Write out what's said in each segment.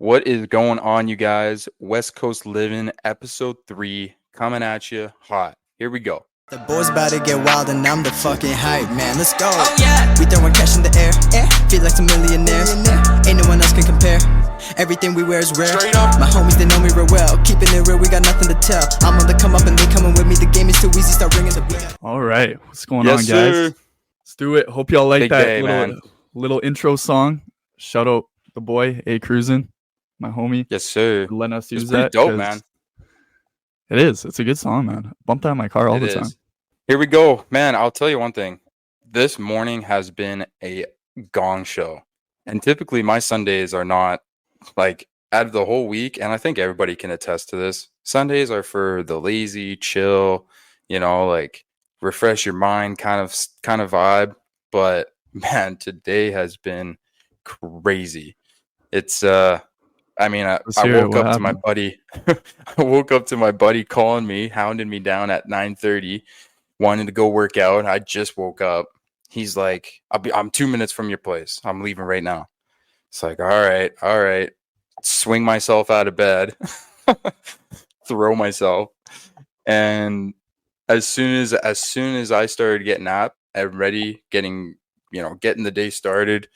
What is going on, you guys? West Coast Living, episode 3, coming at you hot. Here we go. The boys about to get wild and I'm the fucking hype, man. Let's go. Oh yeah. We throwing cash in the air. Feel like some millionaires. Ain't no one else can compare. Everything we wear is rare. Straight up. My homies, they know me real well. Keeping it real, we got nothing to tell. I'm on the come up and they coming with me. The game is too easy, start ringing the beat. All right, what's going Yes, on, guys? sir. Let's do it. Hope y'all like Big that day, man. little intro song. Shout out the boy A Cruisin', my homie, Yes, sir. for letting us It's use pretty that. dope, 'cause man. It is. It's a good song, man. Bump that in my car all It the is. time. Here we go. Man, I'll tell you one thing. This morning has been a gong show. And typically my Sundays are not like out of the whole week. And I think everybody can attest to this. Sundays are for the lazy, chill, like refresh your mind kind of vibe. But man, today has been crazy. It's I Let's I hear it. woke What up to my happened? buddy. I woke up to my buddy calling me, hounding me down at 9:30, wanting to go work out. I just woke up. He's like, I'm 2 minutes from your place. I'm leaving right now. It's like, all right. Swing myself out of bed, throw myself, and as soon as I started getting up and ready, getting the day started,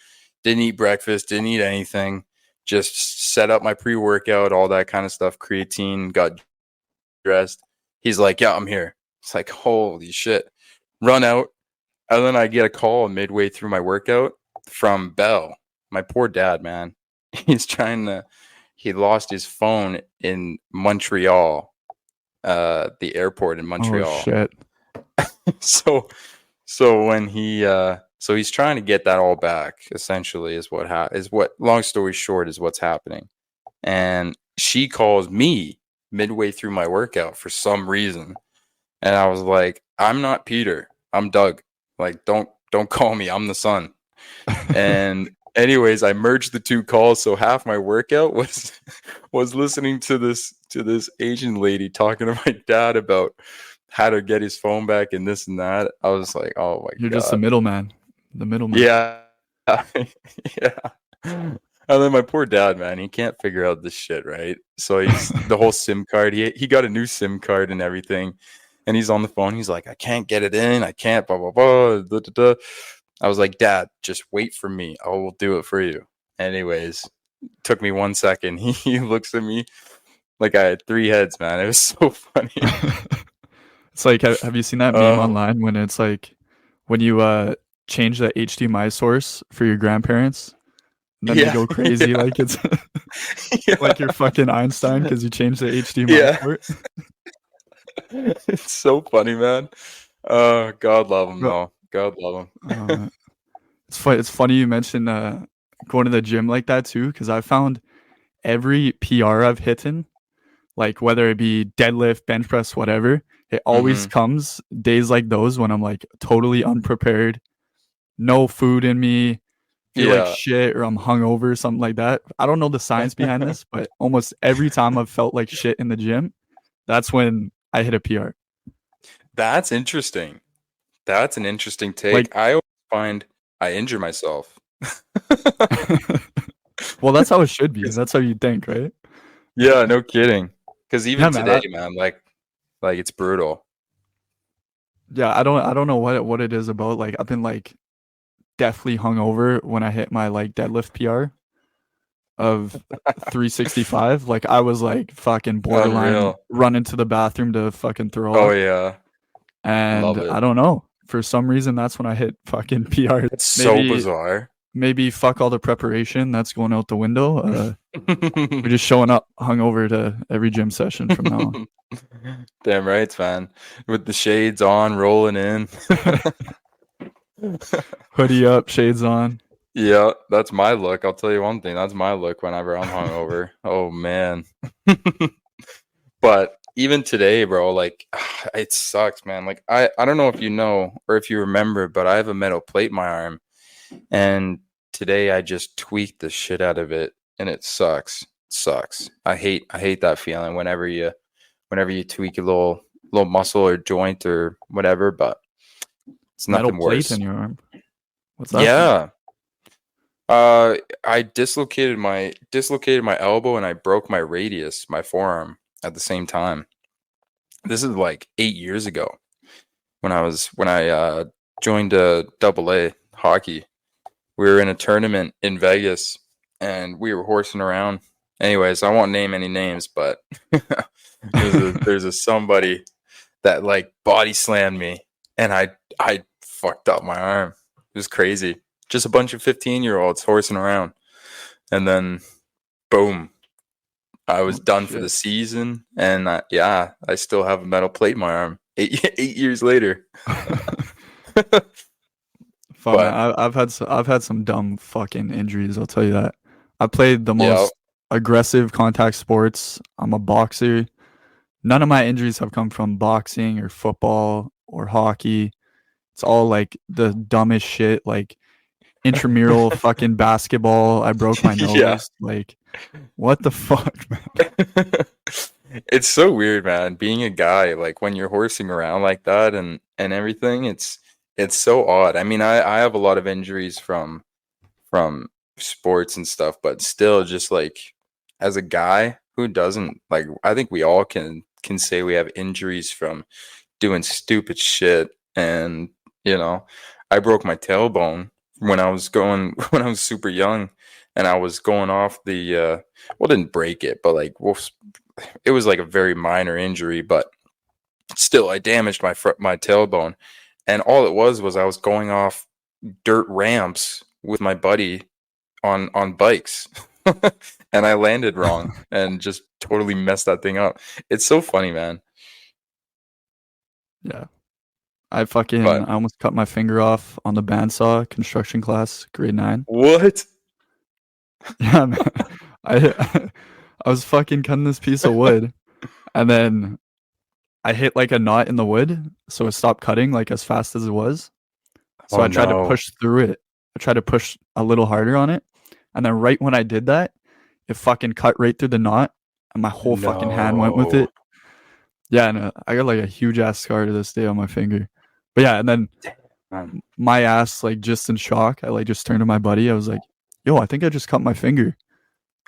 didn't eat breakfast, didn't eat anything, just set up my pre-workout, all that kind of stuff, creatine, got dressed. He's like, yeah, I'm here. It's like, holy shit. Run out. And then I get a call midway through my workout from Bell. My poor dad, man. He lost his phone in Montreal, the airport in Oh Montreal. shit! So when so he's trying to get that all back, essentially, is what long story short is what's happening. And she calls me midway through my workout for some reason. And I was like, I'm not Peter. I'm Doug. Like, don't call me. I'm the son. And anyways, I merged the two calls. So half my workout was listening to this Asian lady talking to my dad about how to get his phone back and this and that. I was like, oh my You're God. just the middleman. The middleman. Yeah. Yeah. And then my poor dad, man, he can't figure out this shit, right? So he's the whole SIM card. He got a new SIM card and everything. And he's on the phone. He's like, I can't get it in. I can't, blah, blah, blah. Da, da, da. I was like, Dad, just wait for me. I will do it for you. Anyways, took me 1 second. He looks at me like I had 3 heads, man. It was so funny. It's like, have you seen that meme online when it's like when you change the HDMI source for your grandparents? And then they go crazy like it's like you're fucking Einstein because you changed the HDMI port. It's so funny, man. God love him, though. God love him. It's funny you mentioned going to the gym like that too, because I found every PR I've hit in, like whether it be deadlift, bench press, whatever, it always comes days like those when I'm like totally unprepared, no food in me, feel like shit, or I'm hungover, something like that. I don't know the science behind this, but almost every time I've felt like shit in the gym, that's when I hit a PR. That's interesting. That's an interesting take. Like, I always find I injure myself. well, that's how it should be. That's how you think, right? Yeah, no kidding. Because even Yeah, today, man, like it's brutal. Yeah, I don't know what it is about. Like, I've been like definitely hungover when I hit my like deadlift PR of 365. Like, I was like fucking borderline Unreal. running to the bathroom to fucking throw Oh up. yeah, And love it. I don't know. For some reason, that's when I hit fucking PR. It's so bizarre. Maybe fuck all the preparation. That's going out the window. We're just showing up hungover to every gym session from now on. Damn right, man. With the shades on, rolling in. Hoodie up, shades on. Yeah, that's my look. I'll tell you one thing. That's my look whenever I'm hungover. Oh man. But even today, bro, like it sucks, man. Like I don't know if you know or if you remember, but I have a metal plate in my arm, and today I just tweaked the shit out of it, and it sucks. It sucks. I hate that feeling whenever you tweak a little muscle or joint or whatever, but it's nothing Metal plate worse. in your arm. What's that? Yeah. I dislocated my elbow and I broke my radius, my forearm at the same time. This is like 8 years ago when I joined double A hockey. We were in a tournament in Vegas and we were horsing around. Anyways, I won't name any names, but there's a somebody that like body slammed me and I fucked up my arm. It was crazy. Just a bunch of 15-year-olds horsing around. And then boom, I was done for the season and I still have a metal plate in my arm 8 years later. Fuck, man, I've had some dumb fucking injuries, I'll tell you that. I played the most aggressive contact sports. I'm a boxer. None of my injuries have come from boxing or football or hockey. It's all like the dumbest shit, like intramural fucking basketball. I broke my nose. Yeah. Like, what the fuck, man? It's so weird, man. Being a guy, like when you're horsing around like that and everything, it's so odd. I mean, I have a lot of injuries from sports and stuff, but still, just like as a guy who doesn't like, I think we all can say we have injuries from doing stupid shit. And I broke my tailbone when I was super young, and I was going off the didn't break it, but like it was like a very minor injury, but still I damaged my tailbone. And all it was I was going off dirt ramps with my buddy on bikes. And I landed wrong and just totally messed that thing up. It's so funny, man. Yeah. I almost cut my finger off on the bandsaw construction class, grade 9. What? Yeah, man. I was fucking cutting this piece of wood, and then I hit like a knot in the wood, so it stopped cutting like as fast as it was. So I tried to push through it. I tried to push a little harder on it, and then right when I did that, it fucking cut right through the knot, and my whole fucking hand went with it. Yeah, and I got like a huge ass scar to this day on my finger. But yeah, and then my ass, like just in shock, I like just turned to my buddy. I was like, "Yo, I think I just cut my finger."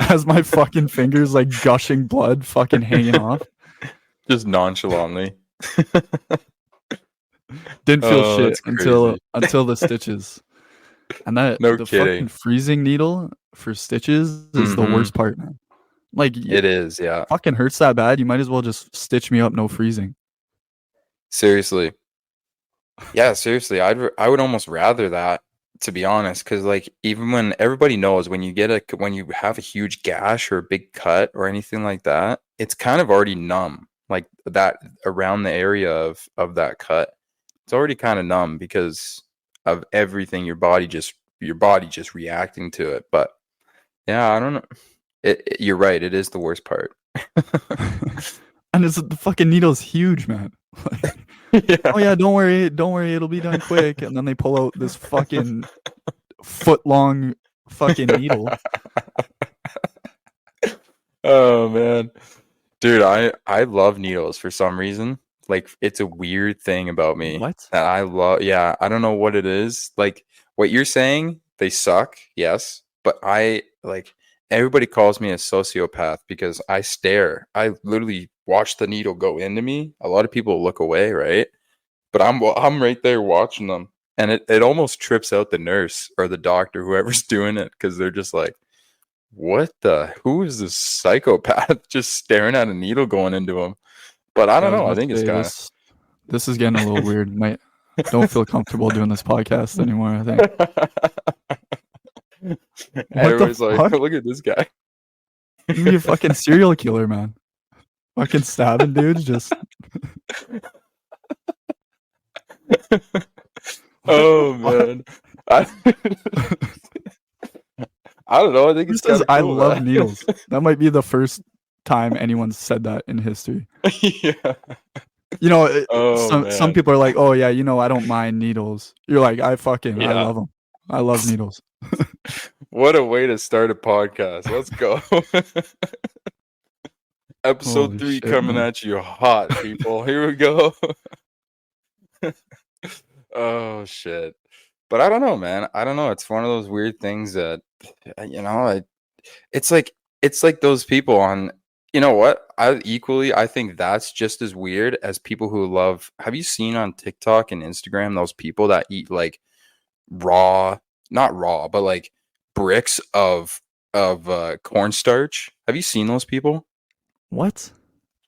As my fucking fingers like gushing blood, fucking hanging off. Just nonchalantly. Didn't feel shit until the stitches. And the fucking freezing needle for stitches is the worst part, man. Like it is, yeah. Fucking hurts that bad. You might as well just stitch me up, no freezing. Seriously. Yeah, seriously. I would almost rather that, to be honest, because like even when everybody knows when you have a huge gash or a big cut or anything like that, it's kind of already numb. Like that around the area of that cut, it's already kind of numb because of everything your body just reacting to it. But yeah, I don't know. You're right. It is the worst part. And the fucking needle's huge, man. Yeah. Oh yeah, don't worry, it'll be done quick. And then they pull out this fucking foot-long fucking needle. Oh man, dude, I love needles for some reason. Like it's a weird thing about me that I love. Yeah, I don't know what it is. Like what you're saying, they suck, yes, but I like. Everybody calls me a sociopath because I stare. I literally watch the needle go into me. A lot of people look away, right? But I'm right there watching them, and it almost trips out the nurse or the doctor, whoever's doing it, because they're just like, who is this psychopath just staring at a needle going into him? But I don't know. I think it's kind of. This is getting a little weird. Don't feel comfortable doing this podcast anymore, I think. Everybody's like, look at this guy. You're a fucking serial killer, man. Fucking stabbing dudes just. Oh man. I don't know. I think it says I love needles. That might be the first time anyone's said that in history. Yeah. You know, some people are like, "Oh yeah, I don't mind needles." You're like, I love them. I love needles. What a way to start a podcast. Let's go. Episode 3 coming at you hot, people. Here we go. Oh shit. But I don't know, man. I don't know. It's one of those weird things that you know, it's like it's like those people on you know what? I think that's just as weird as people who love have you seen on TikTok and Instagram those people that eat like raw, not raw, but like bricks of cornstarch? Have you seen those people? What?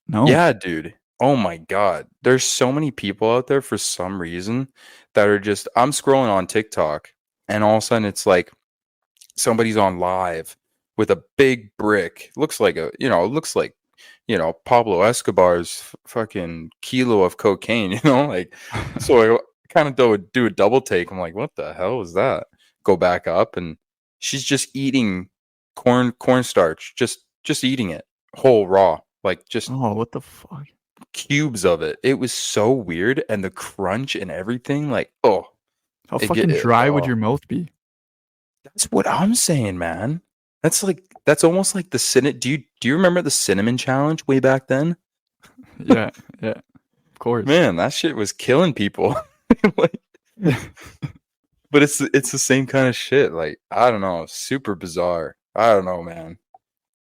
No. Yeah, dude. Oh my God. There's so many people out there for some reason that are just I'm scrolling on TikTok and all of a sudden it's like somebody's on live with a big brick. Looks like a, it looks like, Pablo Escobar's fucking kilo of cocaine, like, so I kind of do a double take. I'm like, what the hell was that? Go back up and she's just eating cornstarch, just eating it whole raw, like just Oh, what the fuck? cubes of it. It was so weird. And the crunch and everything, like, oh, How it fucking get it. dry would Oh. your mouth be? That's what I'm saying, man. That's almost like the cinnamon. Do you remember the cinnamon challenge way back then? Yeah, yeah, of course. Man, that shit was killing people. Like, but it's the same kind of shit. Like, I don't know, super bizarre. I don't know, man.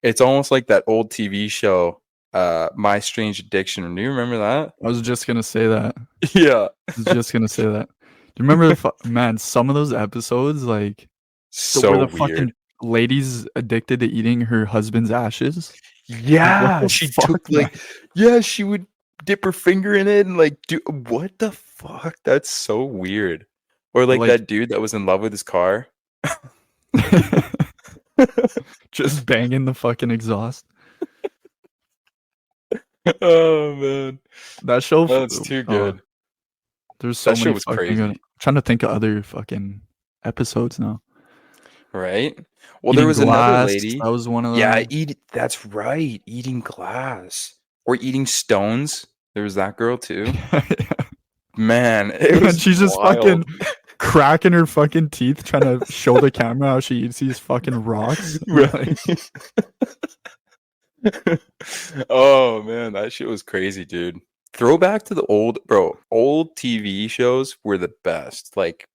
It's almost like that old TV show, My Strange Addiction. Do you remember that? I was just gonna say that. Yeah. I was just gonna say that. Do you remember man, some of those episodes, like So were the weird. fucking lady's addicted to eating her husband's ashes? Yeah, the she fuck, took man? like yeah, she would dip her finger in it and like do what the fuck? That's so weird. Or like Like that dude that was in love with his car. just banging the fucking exhaust. Oh man, That show that's too good. there's so That show many was fucking crazy, good. Trying to think of other fucking episodes now. right? Well, there Eating was another glass, lady. that was one of Yeah, them. that's right. Eating glass or eating stones. There was that girl too. Man, it And was she's just wild. fucking cracking her fucking teeth trying to show the camera how she eats these fucking rocks. Right. Oh man, that shit was crazy, dude. Throwback to the old TV shows were the best. Like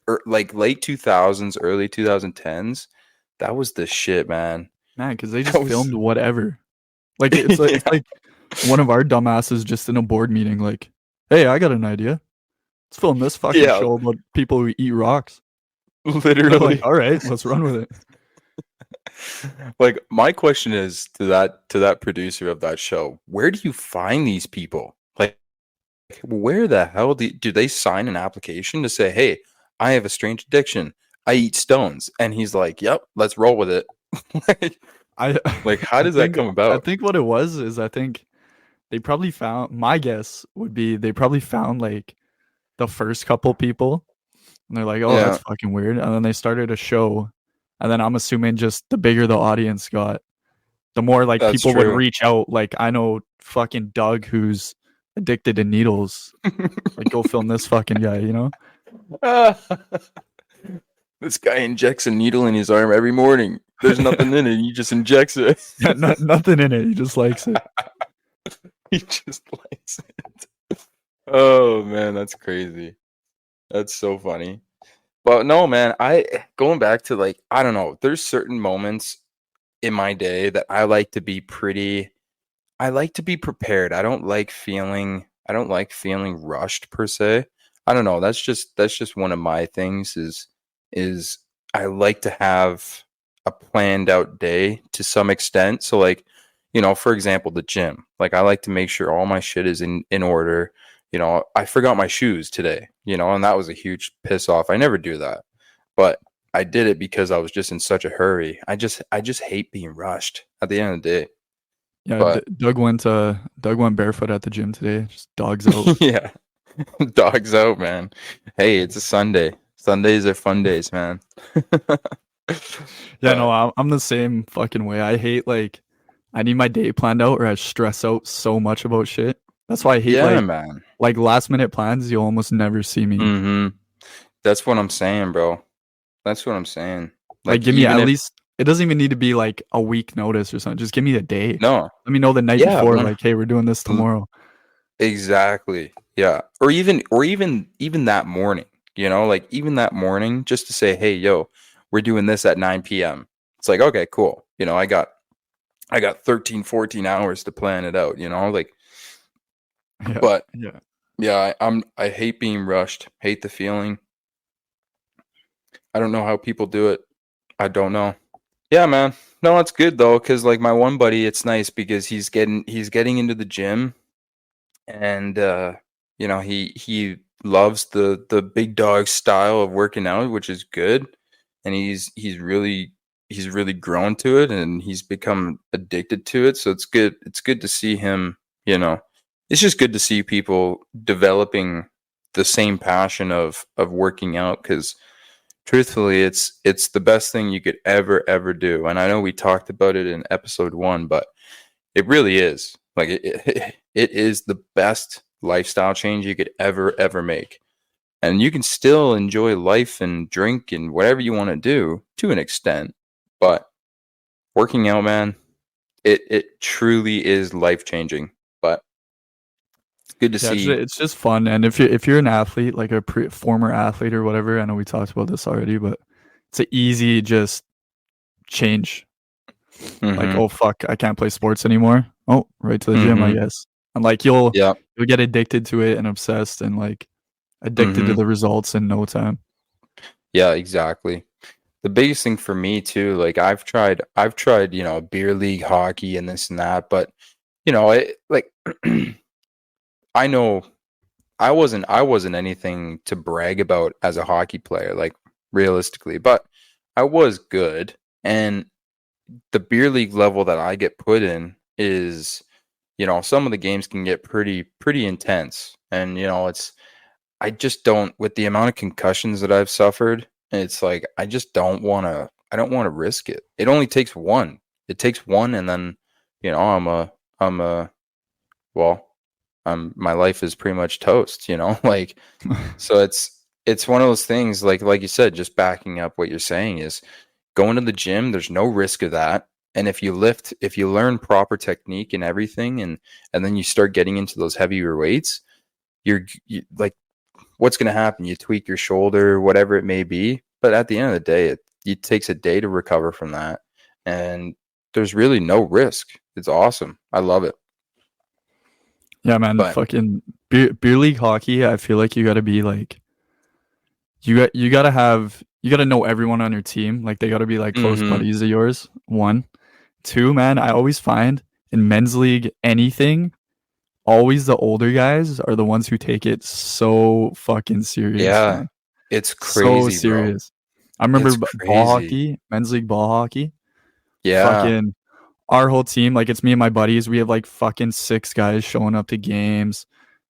late 2000s, early 2010s. That was the shit, man. Man, because they That just was- filmed whatever. Like it's like, it's like one of our dumbasses just in a board meeting, like, hey, I got an idea. Let's film this fucking Yeah. show about people who eat rocks. They're Literally. like, all right, let's run with it. Like my question is to that producer of that show, where do you find these people? Like where the hell do they sign an application to say, hey, I have a strange addiction. I eat stones. And he's like, yep, let's roll with it. Like, how does that come I about? think what it was is I think they probably found, my guess would be they probably found like the first couple people and they're like, oh, that's fucking weird. And then they started a show. And then I'm assuming just the bigger the audience got, the more like That's people would true. reach out. Like I know fucking Doug who's addicted to needles. Like go film this fucking guy, you know? This guy injects a needle in his arm every morning. There's nothing in it. He just injects it. Yeah, nothing in it. He just likes it. He just likes it. Oh man, that's crazy. That's so funny. But no, man, going back to like, I don't know, there's certain moments in my day that I like to be prepared. I don't like feeling rushed per se. I don't know. That's just one of my things is I like to have a planned out day to some extent. So like, for example, the gym. Like I like to make sure all my shit is in order. I forgot my shoes today, and that was a huge piss off. I never do that. But I did it because I was just in such a hurry. I just hate being rushed at the end of the day. Yeah, But- Doug went barefoot at the gym today. Just dogs out. Yeah. Dogs out, man. Hey, it's a Sunday. Sundays are fun days, man. Yeah, no, I'm the same fucking way. I hate like I need my day planned out or I stress out so much about shit. That's why I hate Yeah, man. like last minute plans. You'll almost never see me. Mm-hmm. That's what I'm saying, bro. That's what I'm saying. Like give me even at if- least. It doesn't even need to be like a week notice or something. Just give me a day. No, Let me know the night Yeah, before. man. Like, hey, we're doing this tomorrow. exactly. Yeah. Or even that morning. you know, like even that morning, just to say, hey, yo, we're doing this at 9 p.m. It's like, okay, cool. You know, I got 13, 14 hours to plan it out, you know, like, Yeah. but Yeah. yeah, I hate being rushed, hate the feeling. I don't know how people do it. I don't know. Yeah, man. No, it's good though, because like my one buddy, it's nice because he's getting into the gym, and you know, he loves the big dog style of working out, which is good. And he's really grown to it, and he's become addicted to it. So it's good to see him, you know. It's just good to see people developing the same passion of working out, because truthfully, it's the best thing you could ever do. And I know we talked about it in episode 1, but it really is. Like it is the best lifestyle change you could ever make. And you can still enjoy life and drink and whatever you want to do to an extent, but working out, man, it truly is life changing. But it's good to Yeah, see. it's just fun, and if you're an athlete, like a former athlete or whatever, I know we talked about this already, but it's an easy just change. Like, Mhm, oh fuck, I can't play sports anymore. Oh, right to the gym, I mhm. guess. And like you'll Yeah. you'll get addicted to it and obsessed and like addicted to Mhm. the results in no time. Yeah, exactly. The biggest thing for me too, like I've tried, you know, beer league hockey and this and that, but you know, it like I know I wasn't anything to brag about as a hockey player, like realistically, but I was good. And the beer league level that I get put in is, you know, some of the games can get pretty intense. And you know, I just don't, with the amount of concussions that I've suffered, it's like I don't want to risk it. It only takes one. It takes one, and then, you know, well, my life is pretty much toast, you know? Like, so it's one of those things, like you said, just backing up what you're saying is going to the gym, there's no risk of that. And if you learn proper technique and everything, and then you start getting into those heavier weights, like, what's going to happen? You tweak your shoulder, whatever it may be. But at the end of the day, it takes a day to recover from that. And there's really no risk. It's awesome. I love it. Yeah, man, But fucking beer league hockey, I feel like you gotta be like you gotta know everyone on your team. Like they gotta be like close hmm buddies of yours. One. Two, man, I always find in men's league anything, always the older guys are the ones who take it so fucking serious, yeah, man. it's So crazy, bro. serious. I remember It's ball crazy. hockey, men's league ball hockey. Yeah. Fucking our whole team, like it's me and my buddies. We have like fucking 6 guys showing up to games.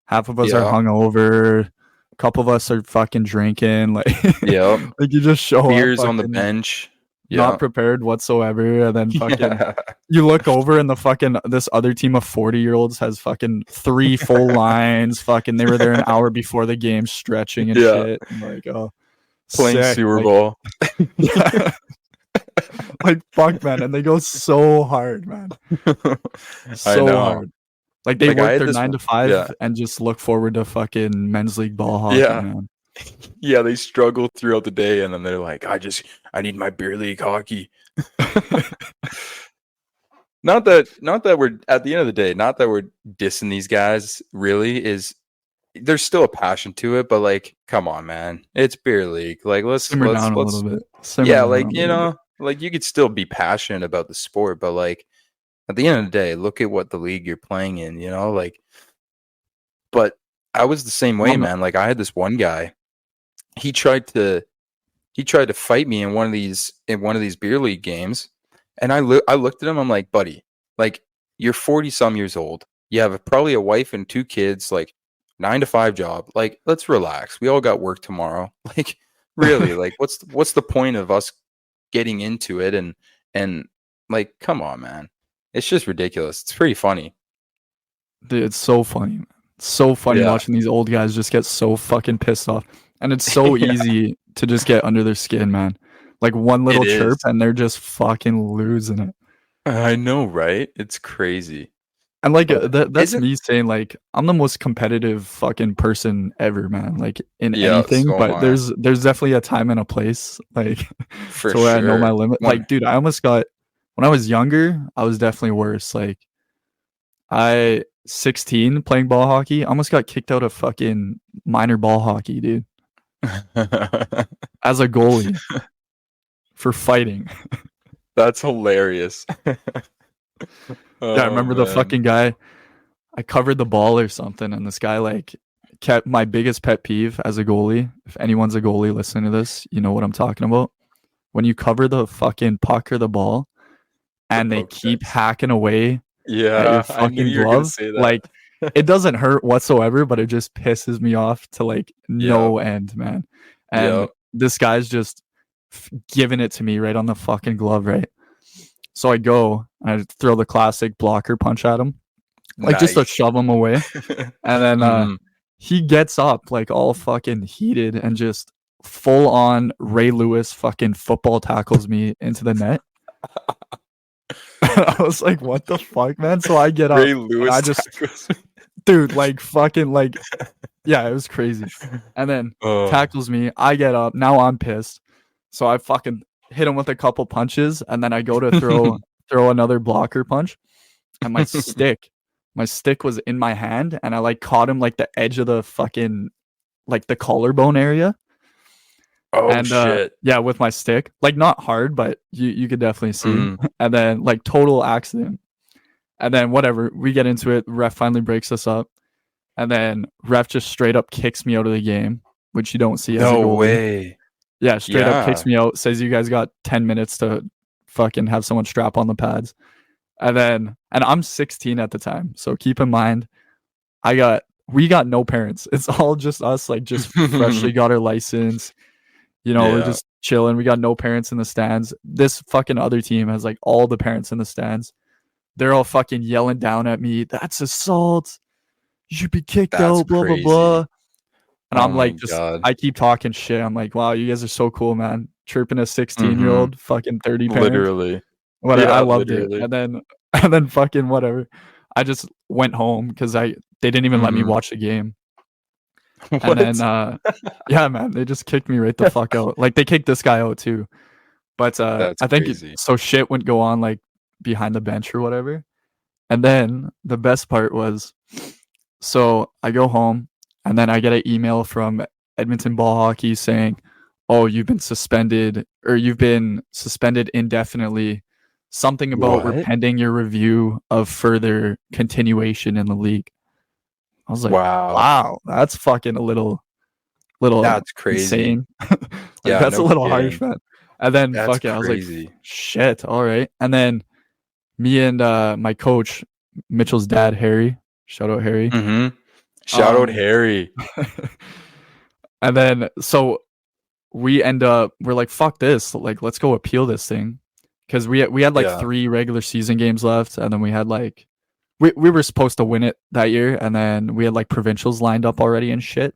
Half of us are Yeah. hungover. A couple of us are fucking drinking. Like, Yeah. like you just show up Beers on the fucking bench. not Yeah. prepared whatsoever, and then fucking Yeah. you look over and the fucking this other team of 40-year-olds has fucking 3 full lines. Fucking they were there an hour before the game stretching and Yeah. shit. I'm like, oh, Playing sick. sewer Like, ball. yeah. Like fuck, man, and they go so hard, man, I so know. hard. Like they Like I work had their this 9 one. to 5 Yeah. and just look forward to fucking men's league ball hockey, Yeah. man. Yeah, they struggle throughout the day, and then they're like, I need my beer league hockey. Not that we're, at the end of the day, not that we're dissing these guys, really, is there's still a passion to it, but like, come on, man. It's beer league. Like Simmer down a little bit. Simmer yeah, down like, a you little bit. know, like you could still be passionate about the sport, but like at the end of the day, look at what the league you're playing in, you know, like, but I was the same way, I'm not, man. Like I had this one guy, he tried to fight me in one of these beer league games, and I looked at him. I'm like, buddy, like you're 40 some years old. You have probably a wife and 2 kids, like 9 to 5 job. Like, let's relax. We all got work tomorrow. Like, really, like what's the point of us getting into it? And like, come on, man. It's just ridiculous. It's pretty funny. dude, it's so funny, man. So funny Yeah, watching these old guys just get so fucking pissed off. And it's so yeah, easy to just get under their skin, man. Like one it little chirp is. and they're just fucking losing it. I know, right? It's crazy. And like But that's isn't me saying like I'm the most competitive fucking person ever, man. Like in yeah, anything, so am but I. there's definitely a time and a place, like For to where I know my sure. limit. One Like, dude, I almost got when I was younger, I was definitely worse. Like I 16 playing ball hockey, I almost got kicked out of fucking minor ball hockey, dude, as a goalie for fighting. That's hilarious. Yeah, I Oh remember the man. fucking guy. I covered the ball or something, and this guy like kept my biggest pet peeve as a goalie. If anyone's a goalie listening to this, you know what I'm talking about. When you cover the fucking puck or the ball, The and they poke keep checks. hacking away at your Yeah, I knew fucking you were gonna glove, say that. like it doesn't hurt whatsoever, but it just pisses me off to like Yeah, no end, man. yeah. And this guy's just giving it to me right on the fucking glove, right? So I go and I throw the classic blocker punch at him, like just to Nice. shove him away. And then Mhm. he gets up like all fucking heated and just full on Ray Lewis fucking football tackles me into the net. I was like, what the fuck, man? So I get up Ray and I Lewis just, tackles. dude, like fucking like, yeah, it was crazy. And then Oh. tackles me. I get up. Now I'm pissed. So I fucking hit him with a couple punches, and then I go to throw another blocker punch, and my stick was in my hand, and I like caught him like the edge of the fucking like the collarbone area. Oh And shit. yeah, with my stick, like not hard, but you could definitely see. Mhm. And then like total accident. And then whatever, we get into it. Ref finally breaks us up, and then ref just straight up kicks me out of the game, which you don't see as a No goalie. way. Yeah, straight up Yeah. kicks me out. Says you guys got 10 minutes to fucking have someone strap on the pads. And I'm 16 at the time, so keep in mind, we got no parents. It's all just us, like just freshly got our license. You know, we're Yeah. just chilling. We got no parents in the stands. This fucking other team has like all the parents in the stands. They're all fucking yelling down at me. That's assault. You should be kicked That's out. Blah blah blah. crazy. And Oh I'm my like, just god. I keep talking shit. I'm like, wow, you guys are so cool, man. Chirping a 16-year-old, Mhm. fucking 30 parents. Literally. Whatever. I Yeah, loved it. literally. And then fucking whatever. I just went home because they didn't even let me Mhm. watch the game. And then What? yeah, man, they just kicked me right the fuck out. Like they kicked this guy out too. But That's I think crazy. so shit wouldn't go on like behind the bench or whatever. And then the best part was, so I go home and then I get an email from Edmonton Ball Hockey saying, "Oh, you've been suspended indefinitely. Something about we're What? pending your review of further continuation in the league." I was like, Wow. "Wow, that's fucking a little That's crazy. insane." Like Yeah, that's a no little harsh, kidding. man. And then That's fuck it, I was like, crazy. "Shit, all right." And then me and my coach, Mitchell's dad, Harry, shout out Harry. Mhm. Shout out Harry. And then so we're like, fuck this, like let's go appeal this thing, because we had like Yeah. 3 regular season games left, and then we had like we were supposed to win it that year, and then we had like provincials lined up already and shit.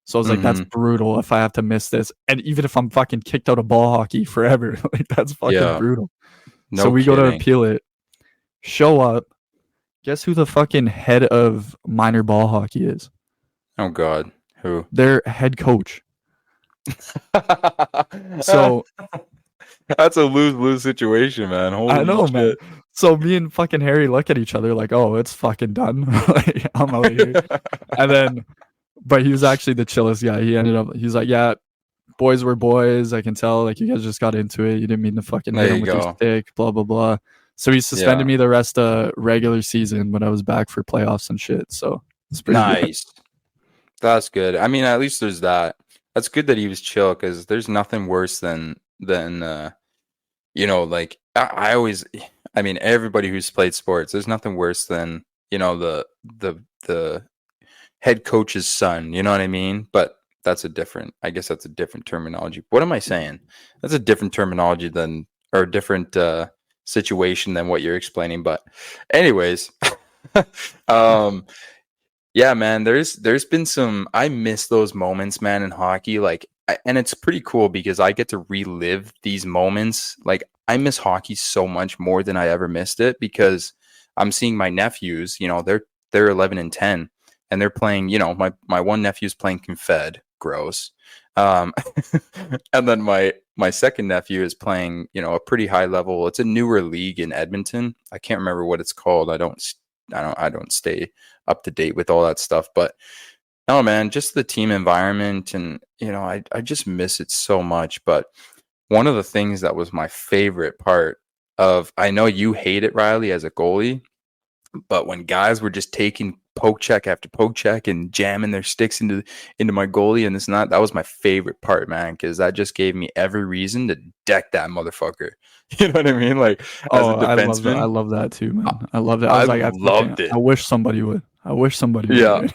So I was like, that's Mhm. brutal if I have to miss this, and even if I'm fucking kicked out of ball hockey forever, like that's fucking Yeah. brutal. So No we go to kidding. appeal it, show up, guess who the fucking head of minor ball hockey is? Oh god. Who? Their head coach. So That's a lose-lose situation, man. Holy I know, man. shit. So me and fucking Harry look at each other like, oh, it's fucking done. Like, I'm out of here. And then, but he was actually the chillest guy. He's like, yeah, boys were boys. I can tell, like, you guys just got into it. You didn't mean to fucking hit There him you with your go. stick, blah, blah, blah. So he suspended Yeah. me the rest of regular season, but I was back for playoffs and shit. So it's pretty good. Nice. That's good. I mean, at least there's that. That's good that he was chill, because there's nothing worse than like I always, I mean, everybody who's played sports, there's nothing worse than the head coach's son. You know what I mean? But I guess that's a different terminology. What am I saying? That's a different terminology or a different situation than what you're explaining. But anyways, yeah, man, there's been some, I miss those moments, man, in hockey. Like, and it's pretty cool because I get to relive these moments. Like, I miss hockey so much more than I ever missed it, because I'm seeing my nephews, you know, they're 11 and 10, and they're playing, you know, my one nephew's playing Confed, gross. Um, and then my second nephew is playing, you know, a pretty high level. It's a newer league in Edmonton. I can't remember what it's called. I don't stay up to date with all that stuff, but no, man, just the team environment, and you know, I just miss it so much. But one of the things that was my favorite part of, I know you hate it, Riley, as a goalie, but when guys were just taking poke check after poke check and jamming their sticks into my goalie and this and that, that was my favorite part, man, because that just gave me every reason to deck that motherfucker. You know what I mean? Like, as a defenseman, I love that too, man. I love that. I like, loved it. I wish somebody would. Yeah. Would.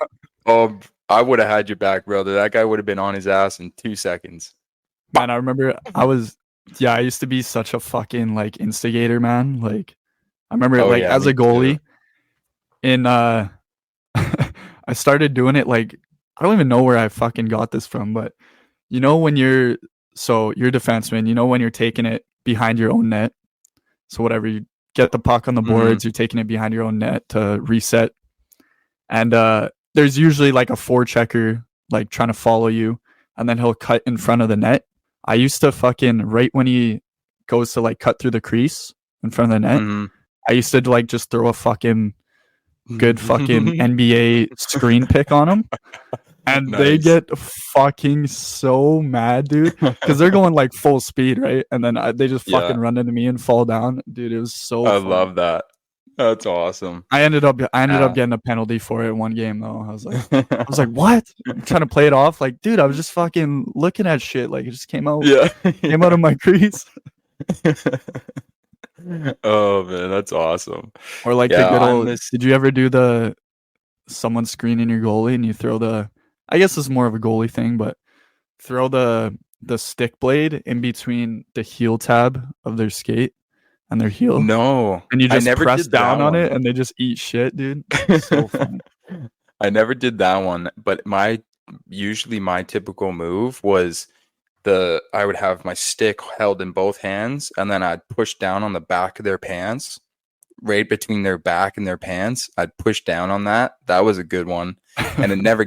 Oh, I would have had your back, brother. That guy would have been on his ass in 2 seconds. Man, I remember I used to be such a fucking like instigator, man. Like, I remember as a goalie in I started doing it, like, I don't even know where I fucking got this from, but you know, when you're defenseman, you know, when you're taking it behind your own net. So whatever, you get the puck on the boards, you're taking it behind your own net to reset. And there's usually like a forechecker like trying to follow you, and then he'll cut in front of the net. I used to fucking, right when he goes to like cut through the crease in front of the net, I used to like just throw a fucking good fucking NBA screen pick on him. And they get fucking so mad, dude, because they're going like full speed, right? And then they just fucking run into me and fall down, dude. It was so I funny. love that. That's awesome. I ended up getting a penalty for it one game though. I was like, what? I'm trying to play it off, like, dude, I was just fucking looking at shit, like it just came out of my crease. Oh man, that's awesome. Or like the good old, did you ever do someone screening your goalie and you throw I guess it's more of a goalie thing, but throw the stick blade in between the heel tab of their skate and their heel? No. And you just press down on it and they just eat shit, dude. It's so funny. I never did that one, but usually my typical move was I would have my stick held in both hands, and then I'd push down on the back of their pants, right between their back and their pants. I'd push down on that. That was a good one. And it never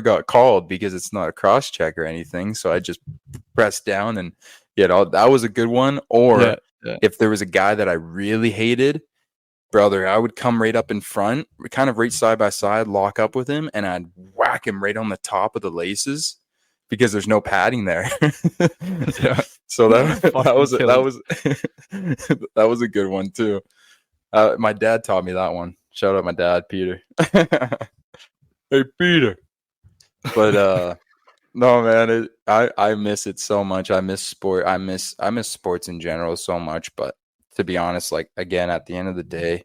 got called because it's not a cross check or anything. So I just pressed down, and you know, that was a good one. Or if there was a guy that I really hated, brother, I would come right up in front, kind of right side by side, lock up with him, and I'd whack him right on the top of the laces because there's no padding there. So that was a good one too. My dad taught me that one. Shout out my dad, Peter. Hey, Peter. But no, man, I miss it so much. I miss sport. I miss sports in general so much. But to be honest, like, again, at the end of the day,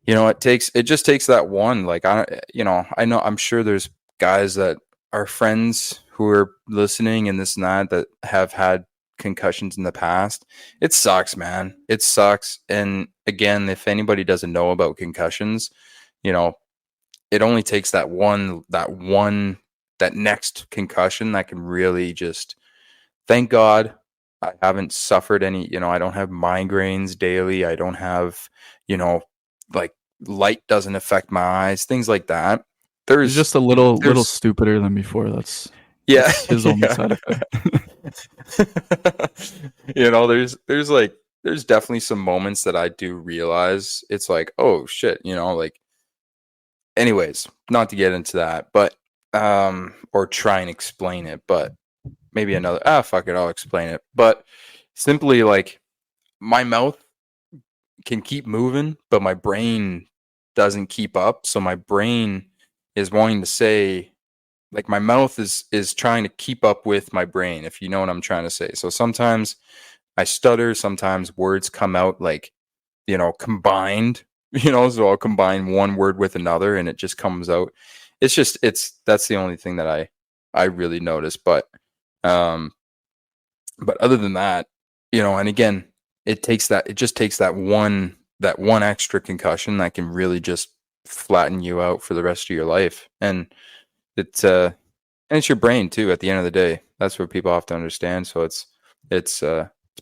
you know, it just takes that one. Like, I'm sure there's guys that are friends who are listening and this and that have had concussions in the past. It sucks, man. It sucks. And again, if anybody doesn't know about concussions, you know, it only takes that next concussion that can really just, thank God I haven't suffered any, you know, I don't have migraines daily. I don't have, you know, like, light doesn't affect my eyes, things like that. There's just a little stupider than before. That's his only side effect. You know, there's definitely some moments that I do realize it's like, oh shit, you know, like, anyways, not to get into that, but or try and explain it, but maybe fuck it, I'll explain it. But simply, like, my mouth can keep moving, but my brain doesn't keep up. So my brain is wanting to say, like, my mouth is trying to keep up with my brain, if you know what I'm trying to say. So sometimes I stutter, sometimes words come out like, you know, combined, you know, so I'll combine one word with another and it just comes out. That's the only thing that I really notice. But other than that, you know, and again, it just takes that one extra concussion that can really just flatten you out for the rest of your life. And it's your brain too, at the end of the day. That's what people have to understand. So it's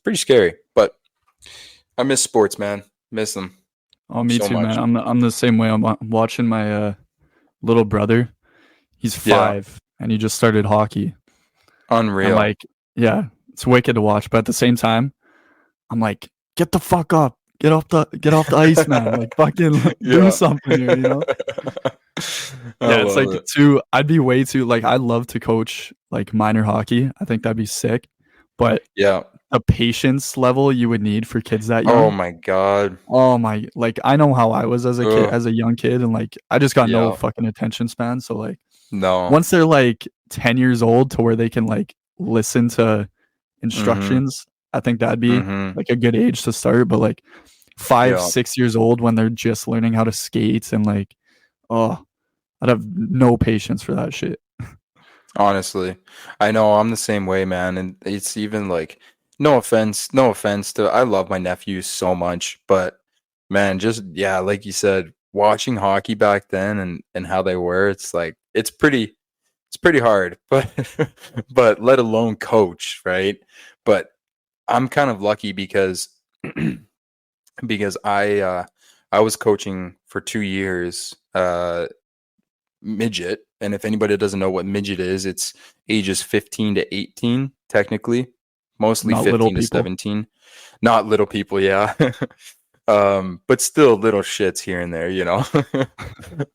pretty scary, but I miss sports, man. Miss them. Oh, me so too, much. man. I'm the same way. I'm watching my little brother. He's Yeah, 5 and he just started hockey. And unreal. like, yeah, it's wicked to watch. But at the same time, I'm like, get the fuck up. Get off the ice, man. Like fucking do Yeah. something here, you know? I Yeah, it's like love it. I'd be way too like I'd love to coach like minor hockey. I think that'd be sick. But Yeah. the patience level you would need for kids that Oh young. my God. Oh my, like I know how I was as a kid, Ugh. as a young kid, and like I just got no Yeah. fucking attention span. So like No. once they're like 10 years old to where they can like listen to Mm-hmm. instructions, I think that'd be Mm-hmm. like a good age to start. But like 5, Yeah. 6 years old when they're just learning how to skate and like, oh, I'd have no patience for that shit. Honestly, I know I'm the same way, man. And it's even like, no offense to, I love my nephews so much, but man, just yeah, like you said, watching hockey back then and how they were, it's like it's pretty hard, but but let alone coach, right? But I'm kind of lucky because because I was coaching for 2 years, midget. And if anybody doesn't know what midget is, it's ages 15 to 18, technically, mostly Not little 15 to people 17. Not little people, yeah. But still little shits here and there,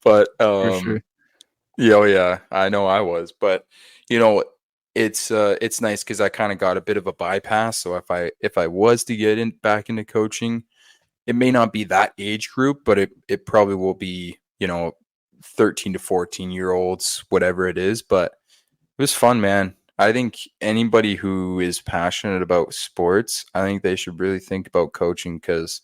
but for sure. yeah, oh yeah, I know I was, but you know, it's nice because I kind of got a bit of a bypass. So if I was to get in back into coaching, it may not be that age group, but it probably will be, 13 to 14 year olds, whatever it is. But it was fun, man. I think anybody who is passionate about sports, I think they should really think about coaching because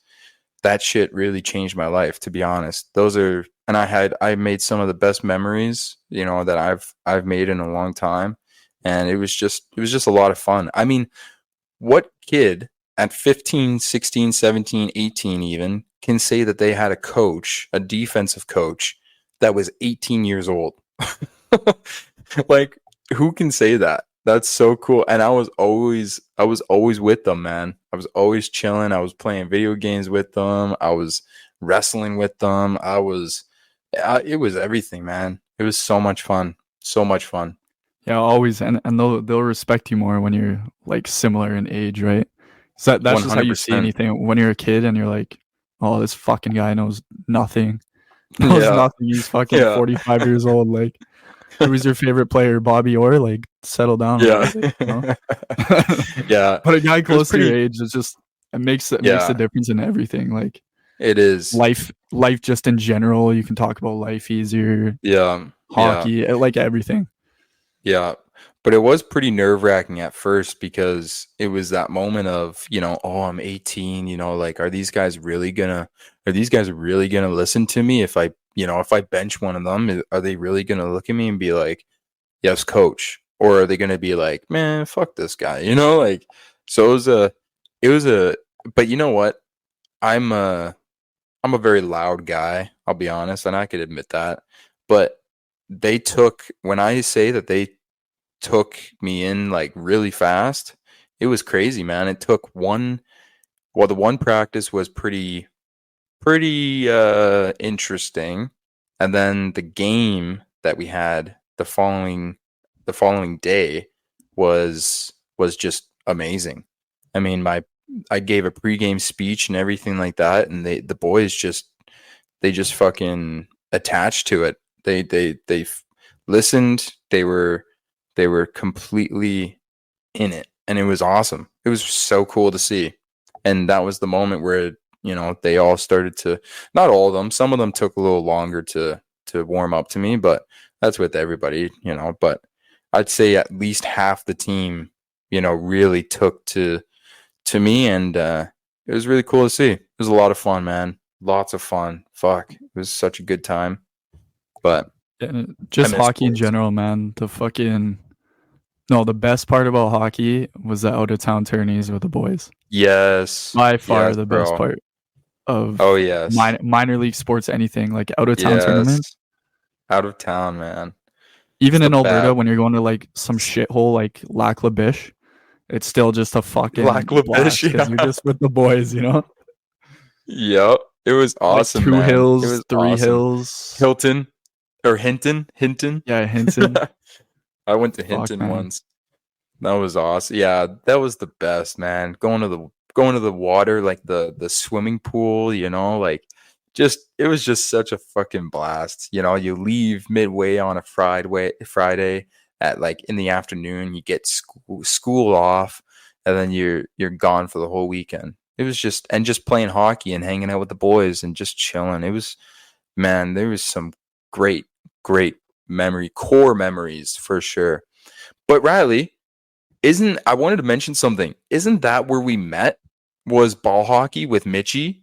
that shit really changed my life, to be honest. And I made some of the best memories, that I've made in a long time. And it was just a lot of fun. I mean, what kid at 15, 16, 17, 18 even can say that they had a coach, a defensive coach that was 18 years old? Like, who can say that? That's so cool. And I was always with them, man. I was always chilling. I was playing video games with them. I was wrestling with them. It was everything, man. It was so much fun. So much fun. Yeah, always, and they'll respect you more when you're like similar in age, right? So that's just how you see 100%. anything when you're a kid and you're like, oh, this fucking guy knows nothing, knows Yeah. nothing. He's fucking Yeah. 45 years old. Like, who's your favorite player, Bobby Orr? Like, settle down a Yeah. little bit, you know. Yeah. But a guy It was close to your pretty age is just it makes a yeah, difference in everything. Like it is. life just in general. You can talk about life easier, Yeah. Yeah. hockey, like everything. Yeah. But it was pretty nerve-wracking at first because it was that moment of, oh, I'm 18, like are these guys really gonna listen to me if I bench one of them, are they really gonna look at me and be like, "Yes, coach," or are they gonna be like, "Man, fuck this guy," like so it was a but you know what? I'm a very loud guy, I'll be honest, and I could admit that. But when I say that they took me in like really fast, it was crazy, man. It took the one practice was pretty interesting, and then the game that we had the following day was just amazing. I mean, I gave a pregame speech and everything like that, and the boys they just fucking attached to it. They listened. They were completely in it, and it was awesome. It was so cool to see. And that was the moment where they all started to, not all of them, some of them took a little longer to warm up to me, but that's with everybody. But I'd say at least half the team really took to me, and it was really cool to see. It was a lot of fun, man. Lots of fun. Fuck, it was such a good time. But And I just miss hockey in sports. general, man. The best part about hockey was the out of town tourneys with the boys. Yes, By far yes, the best bro. part Oh of yes, minor league sports, anything like out of town tournaments. yes. Out of town, man. It's Even the in Alberta, best. when you're going to like some shithole like Lac La Biche, it's still just a fucking Lac La blast Biche, because you're yeah. just with the boys, you know? Yep. It was Like awesome, two man. It hills, was three awesome. hills. Hilton or Hinton. Yeah, Hinton. I went to Fuck, Hinton man. once. That was awesome. Yeah, that was the best, man. Going to the water, like the swimming pool, like just it was just such a fucking blast. You leave midway on a Friday at like in the afternoon, you get school off, and then you're gone for the whole weekend. It was just playing hockey and hanging out with the boys and just chilling. It was, man, there was some great, great core memories for sure. But Riley, isn't I wanted to mention something. Isn't that where we met? Was ball hockey with Mitchie?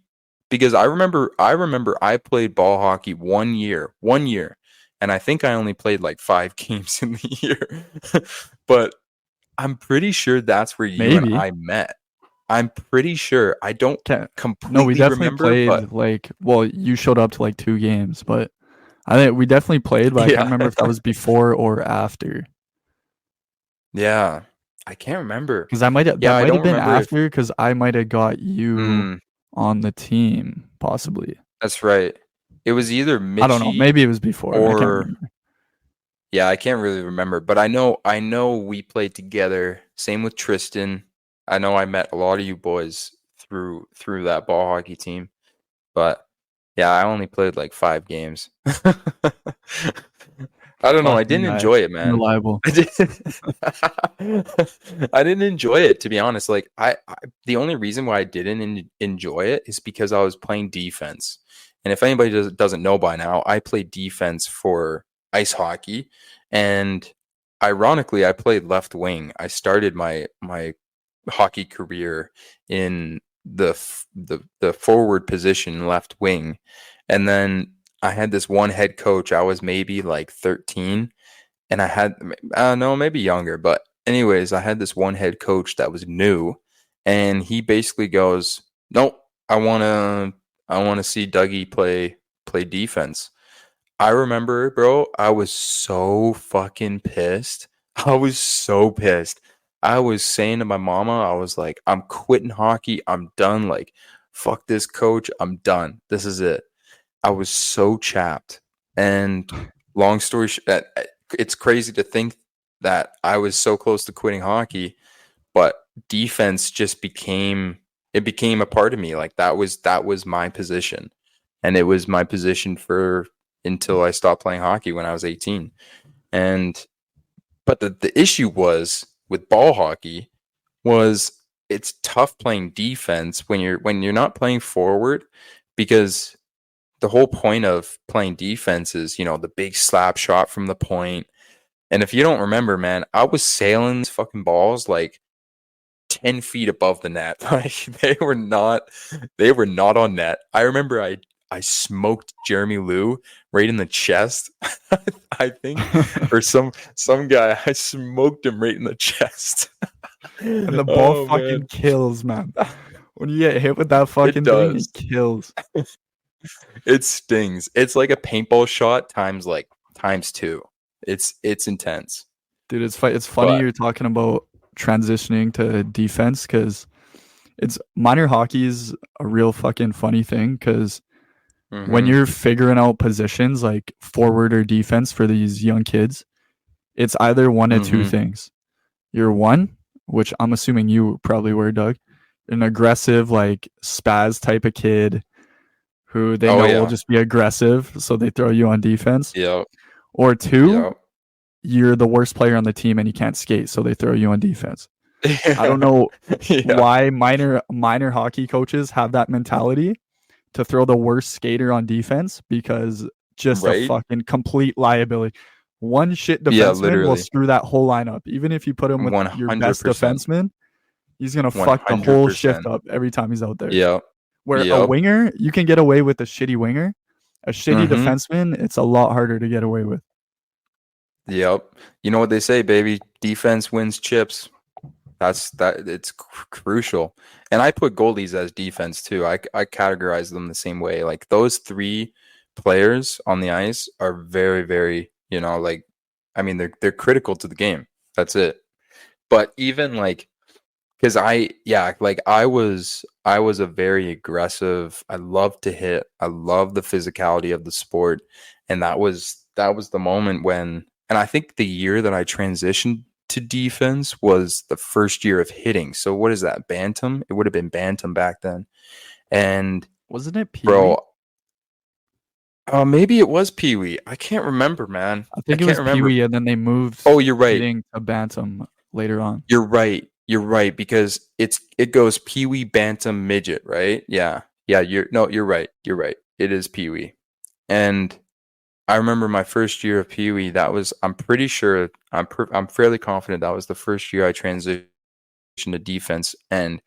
Because I remember I played ball hockey 1 year. 1 year. And I think I only played like 5 games in the year. But I'm pretty sure that's where you and Maybe. I met. I'm pretty sure. I don't No, we completely definitely remember, but played like, well, you showed up to like 2 games, but I think we definitely played, but I can't yeah. remember if that was before or after. Yeah. I can't remember. Because I might have Yeah, that I might have don't been remember if after because I might have got you mm, on the team, possibly. that's right. It was either I don't know. Mitchie Maybe it was before. I can't or remember. yeah, I can't really remember, but I know we played together. Same with Tristan. I know I met a lot of you boys through that ball hockey team, but yeah, I only played like 5 games. I don't know. I Fucking didn't guy. enjoy it, man. Unreliable. I didn't. I didn't enjoy it, to be honest. Like the only reason why I didn't enjoy it is because I was playing defense. And if anybody doesn't know by now, I play defense for ice hockey, and ironically, I played left wing. I started my hockey career in the forward position, left wing, and then I had this one head coach. I was maybe like 13, and I had no, maybe younger, but anyways, I had this one head coach that was new, and he basically goes, "Nope, I want to see Dougie play defense." I remember, bro, I was so fucking pissed. I was so pissed. I was saying to my mama, I was like, "I'm quitting hockey. I'm done. Like, fuck this coach. I'm done. This is it." I was so chapped. And long story it's crazy to think that I was so close to quitting hockey, but defense just became a part of me. Like that was my position. And it was my position for until I stopped playing hockey when I was 18. And but the issue was with ball hockey was it's tough playing defense when you're not playing forward, because the whole point of playing defense is, the big slap shot from the point. And if you don't remember, man, I was sailing these fucking balls like 10 feet above the net. Like they were not on net. I remember I smoked Jeremy Lou right in the chest. I think, or some guy, I smoked him right in the chest. And the ball Oh fucking man. kills, man. When you get hit with that fucking thing, does. it kills. It stings. It's like a paintball shot times two. It's intense. Dude, it's funny But you're talking about transitioning to defense because it's minor hockey is a real fucking funny thing because when mhm, you're figuring out positions like forward or defense for these young kids, it's either one of two mhm. things. You're one, which I'm assuming you probably were, Doug, an aggressive, like spaz type of kid who they Oh know will yeah. just be aggressive, so they throw you on defense. Yep. Or two, Yep. you're the worst player on the team and you can't skate, so they throw you on defense. I don't Yeah. know Yeah. why minor hockey coaches have that mentality to throw the worst skater on defense because just a Right? fucking complete liability. One shit Yeah, defenseman will literally. screw that whole lineup. Even if you put him with your best 100%. defenseman, he's gonna fuck the whole shift 100%. up every time he's out there. Yep. Where a Yep. winger, you can get away with a shitty winger. A shitty Mhm. defenseman, it's a lot harder to get away with. Yep. You know what they say, baby? Defense wins chips. It's crucial. And I put goalies as defense too. I categorize them the same way. Like those three players on the ice are very, very, like I mean they're critical to the game. That's it. But even like because I I was a very aggressive. I love to hit. I love the physicality of the sport, and that was the moment when. And I think the year that I transitioned to defense was the first year of hitting. So what is that? Bantam? It would have been bantam back then. And Wasn't it Pee Wee? bro, maybe it was Pee Wee. I can't remember, man. I think it can't was remember. Pee Wee, and then they moved Oh, you're right. hitting to Bantam later on. You're right. You're right because it goes Pee Wee, Bantam, Midget, right? Yeah. Yeah, you're right. You're right. It is Pee Wee. And I remember my first year of Pee Wee, I'm pretty sure I'm fairly confident that was the first year I transitioned to defense, and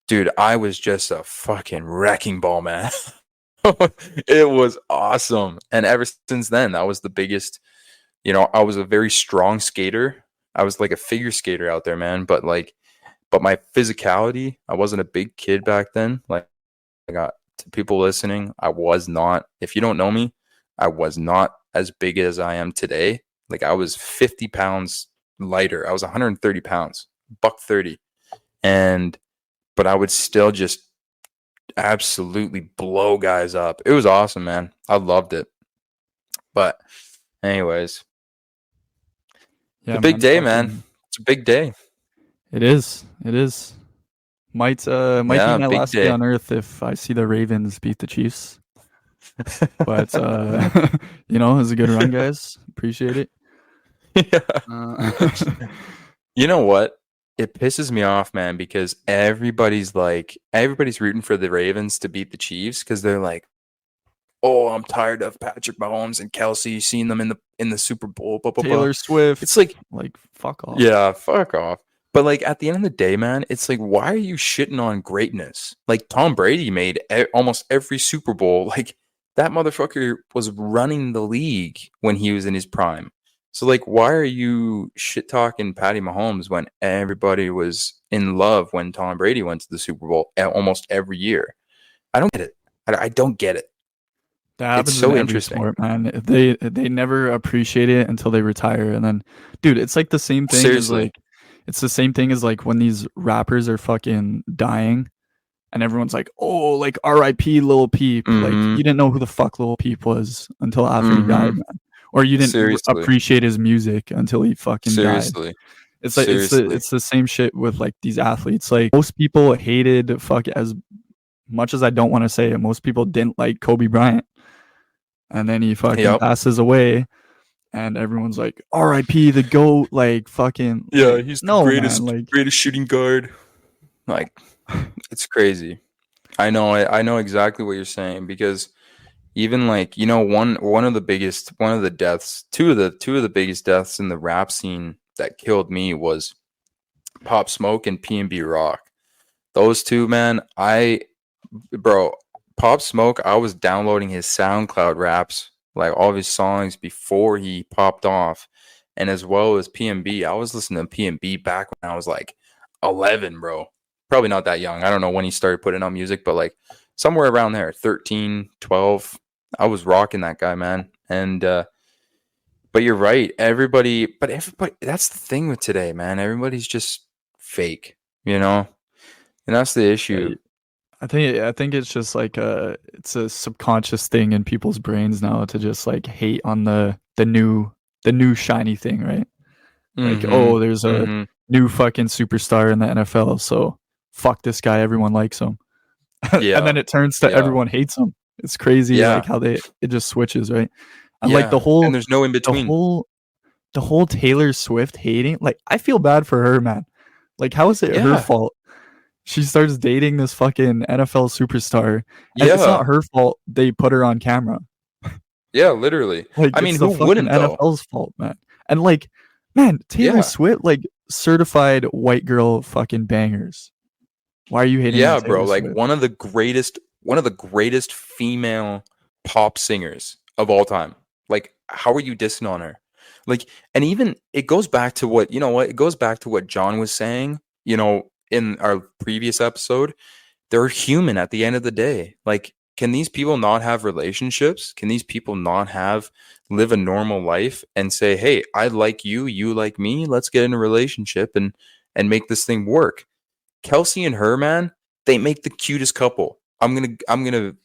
dude, I was just a fucking wrecking ball, man. It was awesome. And ever since then, that was the biggest, I was a very strong skater. I was like a figure skater out there, man. But my physicality, I wasn't a big kid back then. Like, I got to people listening, I was not, if you don't know me, I was not as big as I am today. Like, I was 50 pounds lighter. I was 130 pounds, buck 30. But I would still just absolutely blow guys up. It was awesome, man. I loved it. But anyways, Yeah, it's a big day, fucking- man. It's a big day. It is. It is. Might Yeah, be my big last day. day on Earth if I see the Ravens beat the Chiefs. But it was a good run, guys. Appreciate it. Yeah. You know what? It pisses me off, man, because everybody's rooting for the Ravens to beat the Chiefs because they're like, oh, I'm tired of Patrick Mahomes and Kelsey, seeing them in the Super Bowl. Blah, blah, blah. Taylor Swift. It's like, fuck off. yeah, fuck off. But like at the end of the day, man, it's like, why are you shitting on greatness? Like Tom Brady made almost every Super Bowl. Like that motherfucker was running the league when he was in his prime. So like, why are you shit talking Patty Mahomes when everybody was in love when Tom Brady went to the Super Bowl almost every year? I don't get it. I don't get it. That happens It's so in every interesting. sport, man. They never appreciate it until they retire, and then, dude, it's like the same thing. Seriously. It's the same thing as like when these rappers are fucking dying, and everyone's like, "Oh, like R.I.P. Lil Peep." Like Mhm. you didn't know who the fuck Lil Peep was until after he Mhm. died, man. Or you didn't Seriously. appreciate his music until he fucking died. Seriously. It's like Seriously. it's the same shit with like these athletes. Like most people hated as much as I don't want to say it, most people didn't like Kobe Bryant. And then he fucking Yep. passes away and everyone's like, R.I.P. the GOAT, like fucking Yeah, like, he's the no, greatest man, like greatest shooting guard. Like, it's crazy. I know exactly what you're saying because even like, one of the deaths, two of the biggest deaths in the rap scene that killed me was Pop Smoke and PNB Rock. Those two, man, Pop Smoke, I was downloading his SoundCloud raps, like all of his songs before he popped off. And as well as PNB, I was listening to PNB back when I was like 11, bro. Probably not that young. I don't know when he started putting out music, but like somewhere around there, 13, 12. I was rocking that guy, man. And but you're right. Everybody, that's the thing with today, man. Everybody's just fake, And that's the issue. I think it's just like it's a subconscious thing in people's brains now to just like hate on the new shiny thing, right? Like, Mhm. oh, there's a Mhm. new fucking superstar in the NFL, so fuck this guy, everyone likes him. Yeah. And then it turns to Yeah. everyone hates him. It's crazy, Yeah. like how it just switches, right? And like the and there's no in between. the whole Taylor Swift hating, like I feel bad for her, man. Like how is it her Yeah. fault? She starts dating this fucking NFL superstar, and it's Yeah. not her fault they put her on camera. Yeah, literally. Like, I mean, it's the who fucking wouldn't though? NFL's fault, man. And like, man, Taylor Yeah. Swift, like certified white girl fucking bangers. Why are you hating? Yeah, on bro. Taylor Like Swift? one of the greatest female pop singers of all time. Like, how are you dissing on her? Like, and even it goes back to what it goes back to what John was saying, in our previous episode. They're human at the end of the day. Like, can these people not have relationships? Can these people not live a normal life and say, hey, I like you, you like me, let's get in a relationship and make this thing work? Kelsey and her, man, they make the cutest couple. I'm gonna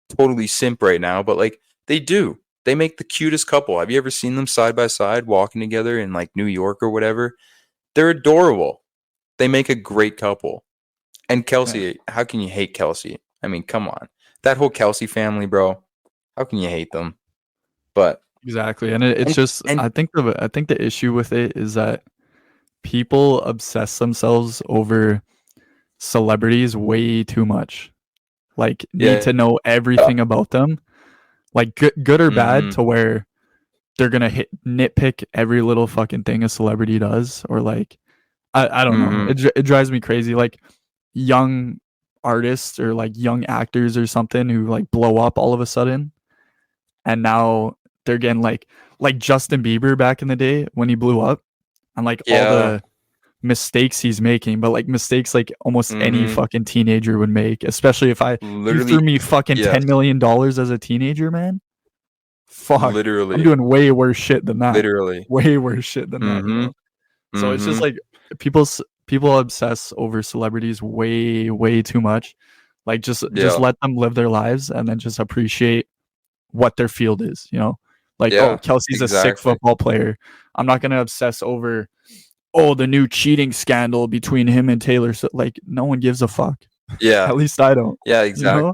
totally simp right now, but like they do. They make the cutest couple. Have you ever seen them side by side walking together in like New York or whatever? They're adorable. They make a great couple. And Kelsey, how can you hate Kelsey? I mean, come on. That whole Kelsey family, bro. How can you hate them? But Exactly. And it's just I think the issue with it is that people obsess themselves over celebrities way too much. Like need to know everything about them. Like good or bad to where they're going to nitpick every little fucking thing a celebrity does, or like I don't know. It drives me crazy. Like young artists or like young actors or something who like blow up all of a sudden, and now they're getting like Justin Bieber back in the day when he blew up, and like all the mistakes he's making, but like mistakes like almost any fucking teenager would make, especially if you threw me fucking $10 million as a teenager, man. Fuck, literally, I'm doing way worse shit than that. Literally, way worse shit than that. You know? So it's just like people obsess over celebrities way too much. Like just let them live their lives and then just appreciate what their field is. You know, like oh, Kelsey's a sick football player. I'm not gonna obsess over the new cheating scandal between him and Taylor. So like no one gives a fuck. Yeah, at least I don't. Yeah, exactly. You know?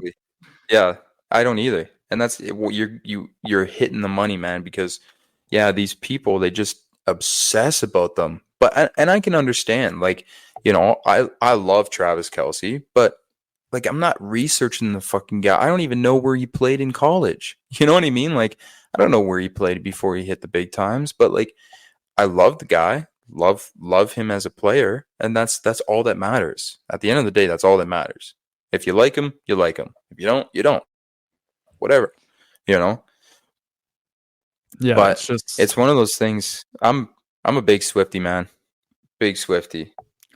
Yeah, I don't either. And that's you're hitting the money, man. Because these people, they just obsess about them. But and I can understand, like, you know, I love Travis Kelce, but like I'm not researching the fucking guy. I don't even know where he played in college. You know what I mean? Like I don't know where he played before he hit the big times. But like I love the guy. Love him as a player, and that's all that matters. At the end of the day, that's all that matters. If you like him, you like him. If you don't, you don't. Whatever, you know. Yeah, but it's one of those things. I'm a big Swiftie, man. Big Swiftie.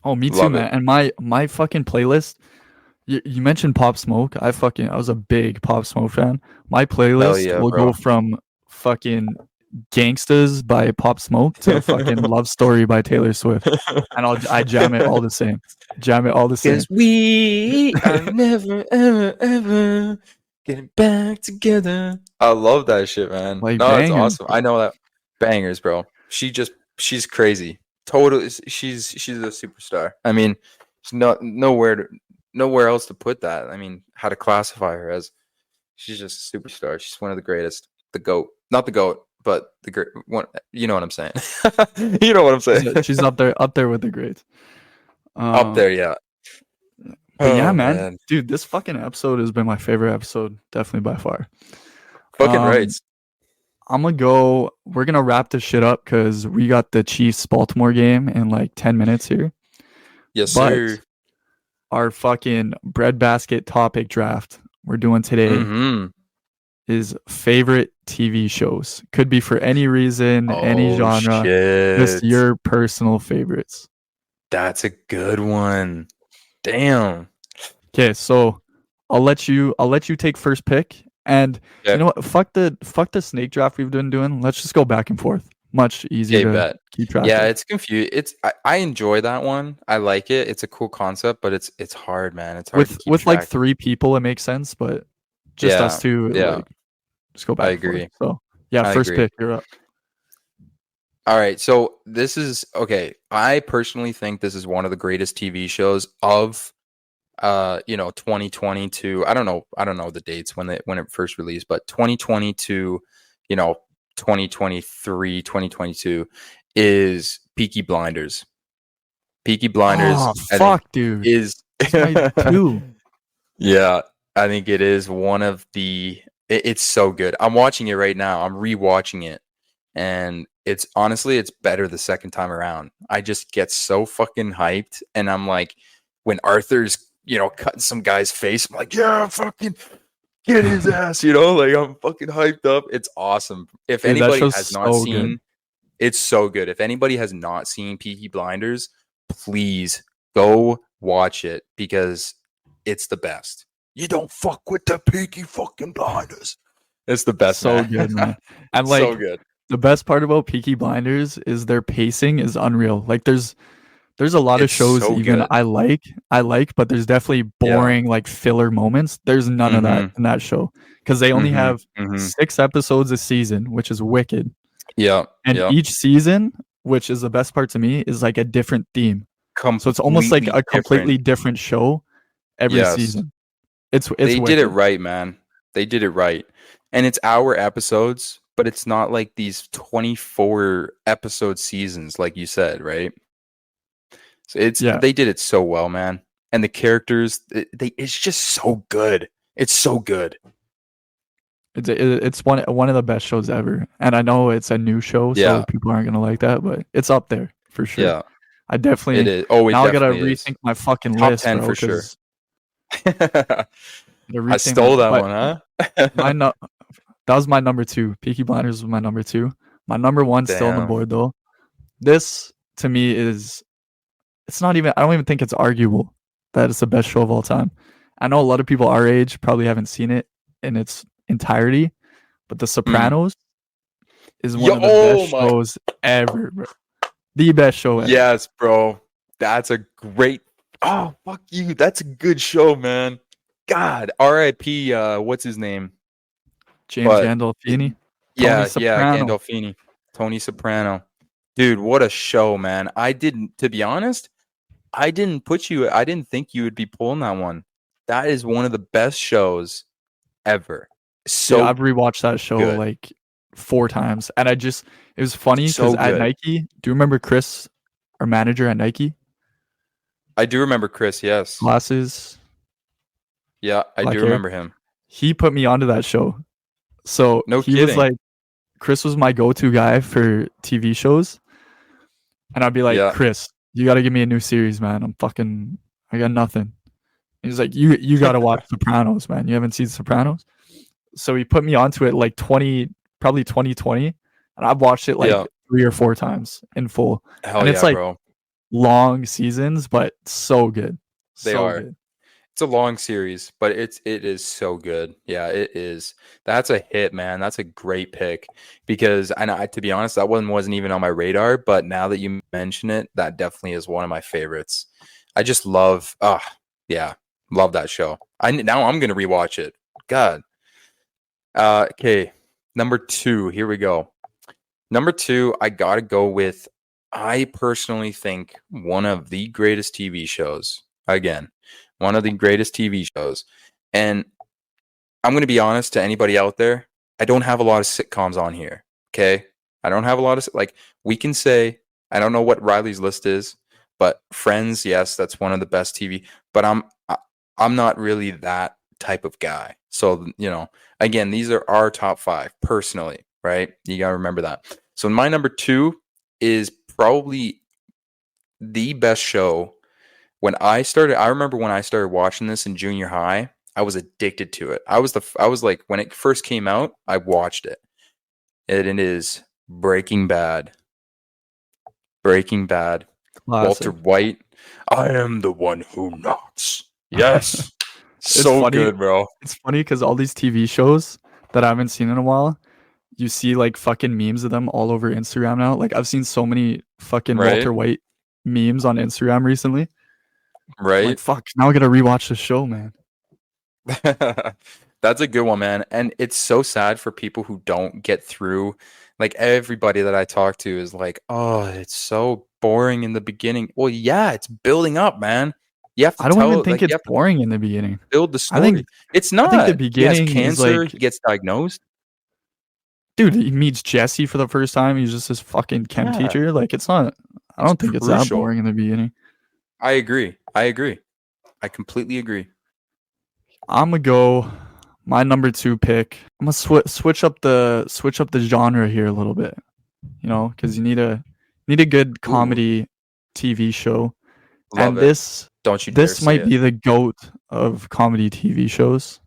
Oh, me too, man. And my fucking playlist. You mentioned Pop Smoke. I was a big Pop Smoke fan. My playlist will go from fucking Gangstas by Pop Smoke to fucking Love Story by Taylor Swift, and I jam it all the same. Cause we are never ever getting back together. I love that shit, man. Like, no, it's awesome. I know that bangers, bro. She's crazy. Totally, she's a superstar. I mean, there's nowhere else to put that. I mean, how to classify her as? She's just a superstar. She's one of the greatest. The GOAT, not the GOAT. But the great one, you know what I'm saying. You know what I'm saying. She's up there with the greats. Up there, yeah. But yeah, man, dude, this fucking episode has been my favorite episode, definitely by far. Fucking right. We're gonna wrap this shit up because we got the Chiefs Baltimore game in like 10 minutes here. Yes, sir. Our fucking breadbasket topic draft we're doing today. Is favorite TV shows. Could be for any reason, any genre. Just your personal favorites. That's a good one. Damn. Okay, so I'll let you take first pick. And you know what? Fuck the snake draft we've been doing. Let's just go back and forth. Much easier to keep track. Yeah, it's confused. I enjoy that one. I like it. It's a cool concept, but it's hard, man. It's hard with like 3 people. It makes sense, but just us two. Yeah. Like, just go back. I agree. So yeah, first pick. You're up. All right. So this is okay. I personally think this is one of the greatest TV shows of 2020 to I don't know the dates when it first released, but 2020 to 2023, 2022 is Peaky Blinders. Peaky Blinders. Oh, fuck, dude. Is two. Yeah, I think it is one of the. It's so good. I'm watching it right now. I'm rewatching it, and it's better the second time around. I just get so fucking hyped, and I'm like, when Arthur's cutting some guy's face, I'm like, yeah, fucking get his ass, like I'm fucking hyped up. It's awesome. If anybody has not seen, it's so good. If anybody has not seen Peaky Blinders, please go watch it because it's the best. You don't fuck with the Peaky fucking Blinders. It's the best. So good, man. And like, so good. The best part about Peaky Blinders is their pacing is unreal. Like there's There's a lot of It's shows so even good. I like, but there's definitely Yeah. boring like filler moments. There's none of that in that show because they only have 6 episodes a season, which is wicked. Yeah. And Yeah. each season, which is the best part to me, is like a different theme. So it's almost like a completely different show every Yes. season. It's They did it wicked. right, man. They did it right. And it's hour episodes, but it's not like these 24 episode seasons, like you said, right? So Yeah. they did it so well, man. And the characters, it's just so good. It's so good. It's one of the best shows ever. And I know it's a new show, Yeah. so people aren't gonna like that, but it's up there for sure. Yeah. I definitely It is. Oh, it now I gotta definitely is. rethink my fucking Top list, 10 bro, for sure. 'cause gotta I rethink stole my- that but one, huh? that was my number 2. Peaky Blinders was my number 2. My number 1 still on the Damn. board though. This to me is it's not even I don't even think it's arguable that it's the best show of all time. I know a lot of people our age probably haven't seen it in its entirety, but The Sopranos is one of the best shows ever, bro. The best show ever. Yes, bro. That's a great. Oh, fuck you. That's a good show, man. God, R.I.P. What's his name? James But- Gandolfini. Yeah, Soprano. Gandolfini. Tony Soprano. Dude, what a show, man. To be honest, I didn't think you would be pulling that one. That is one of the best shows ever. So Yeah, I've rewatched that show good. like 4 times, and it was funny because So at good. Nike, do you remember Chris, our manager at Nike? I do remember Chris, yes. Glasses. Yeah, I black do hair. remember him. He put me onto that show. So No he was kidding. like, Chris was my go-to guy for TV shows, and I'd be like, Yeah. Chris, you got to give me a new series, man. I got nothing. He's like, you got to watch Sopranos, man. You haven't seen Sopranos? So he put me onto it like probably 2020, and I've watched it like Yeah. 3 or 4 times in full. Hell And yeah, it's like- bro. Long seasons, but so good. They So are. good. It's a long series, but it is so good. Yeah, it is. That's a hit, man. That's a great pick because to be honest, that one wasn't even on my radar. But now that you mention it, that definitely is one of my favorites. I just love, love that show. Now I'm gonna rewatch it. God. Okay, number 2. Here we go. Number 2, I gotta go with. I personally think one of the greatest TV shows. Again, one of the greatest TV shows. And I'm going to be honest to anybody out there, I don't have a lot of sitcoms on here, okay? I don't have a lot of we can say I don't know what Riley's list is, but Friends, yes, that's one of the best TV, but I'm not really that type of guy. So, again, these are our top 5 personally, right? You got to remember that. So my number 2 is probably the best show. I remember when I started watching this in junior high, I was addicted to it. I was like, when it first came out, I watched it. And it is Breaking Bad. Breaking Bad. Classic. Walter White. I am the one who knocks. Yes. So funny. good, bro. It's funny because all these TV shows that I haven't seen in a while, you see like fucking memes of them all over Instagram now. Like I've seen so many fucking Right. Walter White memes on Instagram recently. I'm Right? like, fuck, now I gotta rewatch the show, man. That's a good one, man. And it's so sad for people who don't get through. Like everybody that I talk to is like, oh, it's so boring in the beginning. Well, yeah, it's building up, man. You have to I don't even tell- think you it's have to boring in the beginning. build the I story. think- It's not. the beginning he has is cancer. like- He gets diagnosed. Dude, he meets Jesse for the first time. He's just this fucking chem Yeah. teacher. Like it's not I don't think it's that crucial. boring in the beginning. I agree. I completely agree. I'm gonna go my number 2 pick. I'm gonna switch up the genre here a little bit. Because you need a good comedy TV show. Love and it. this This might be the goat of comedy TV shows.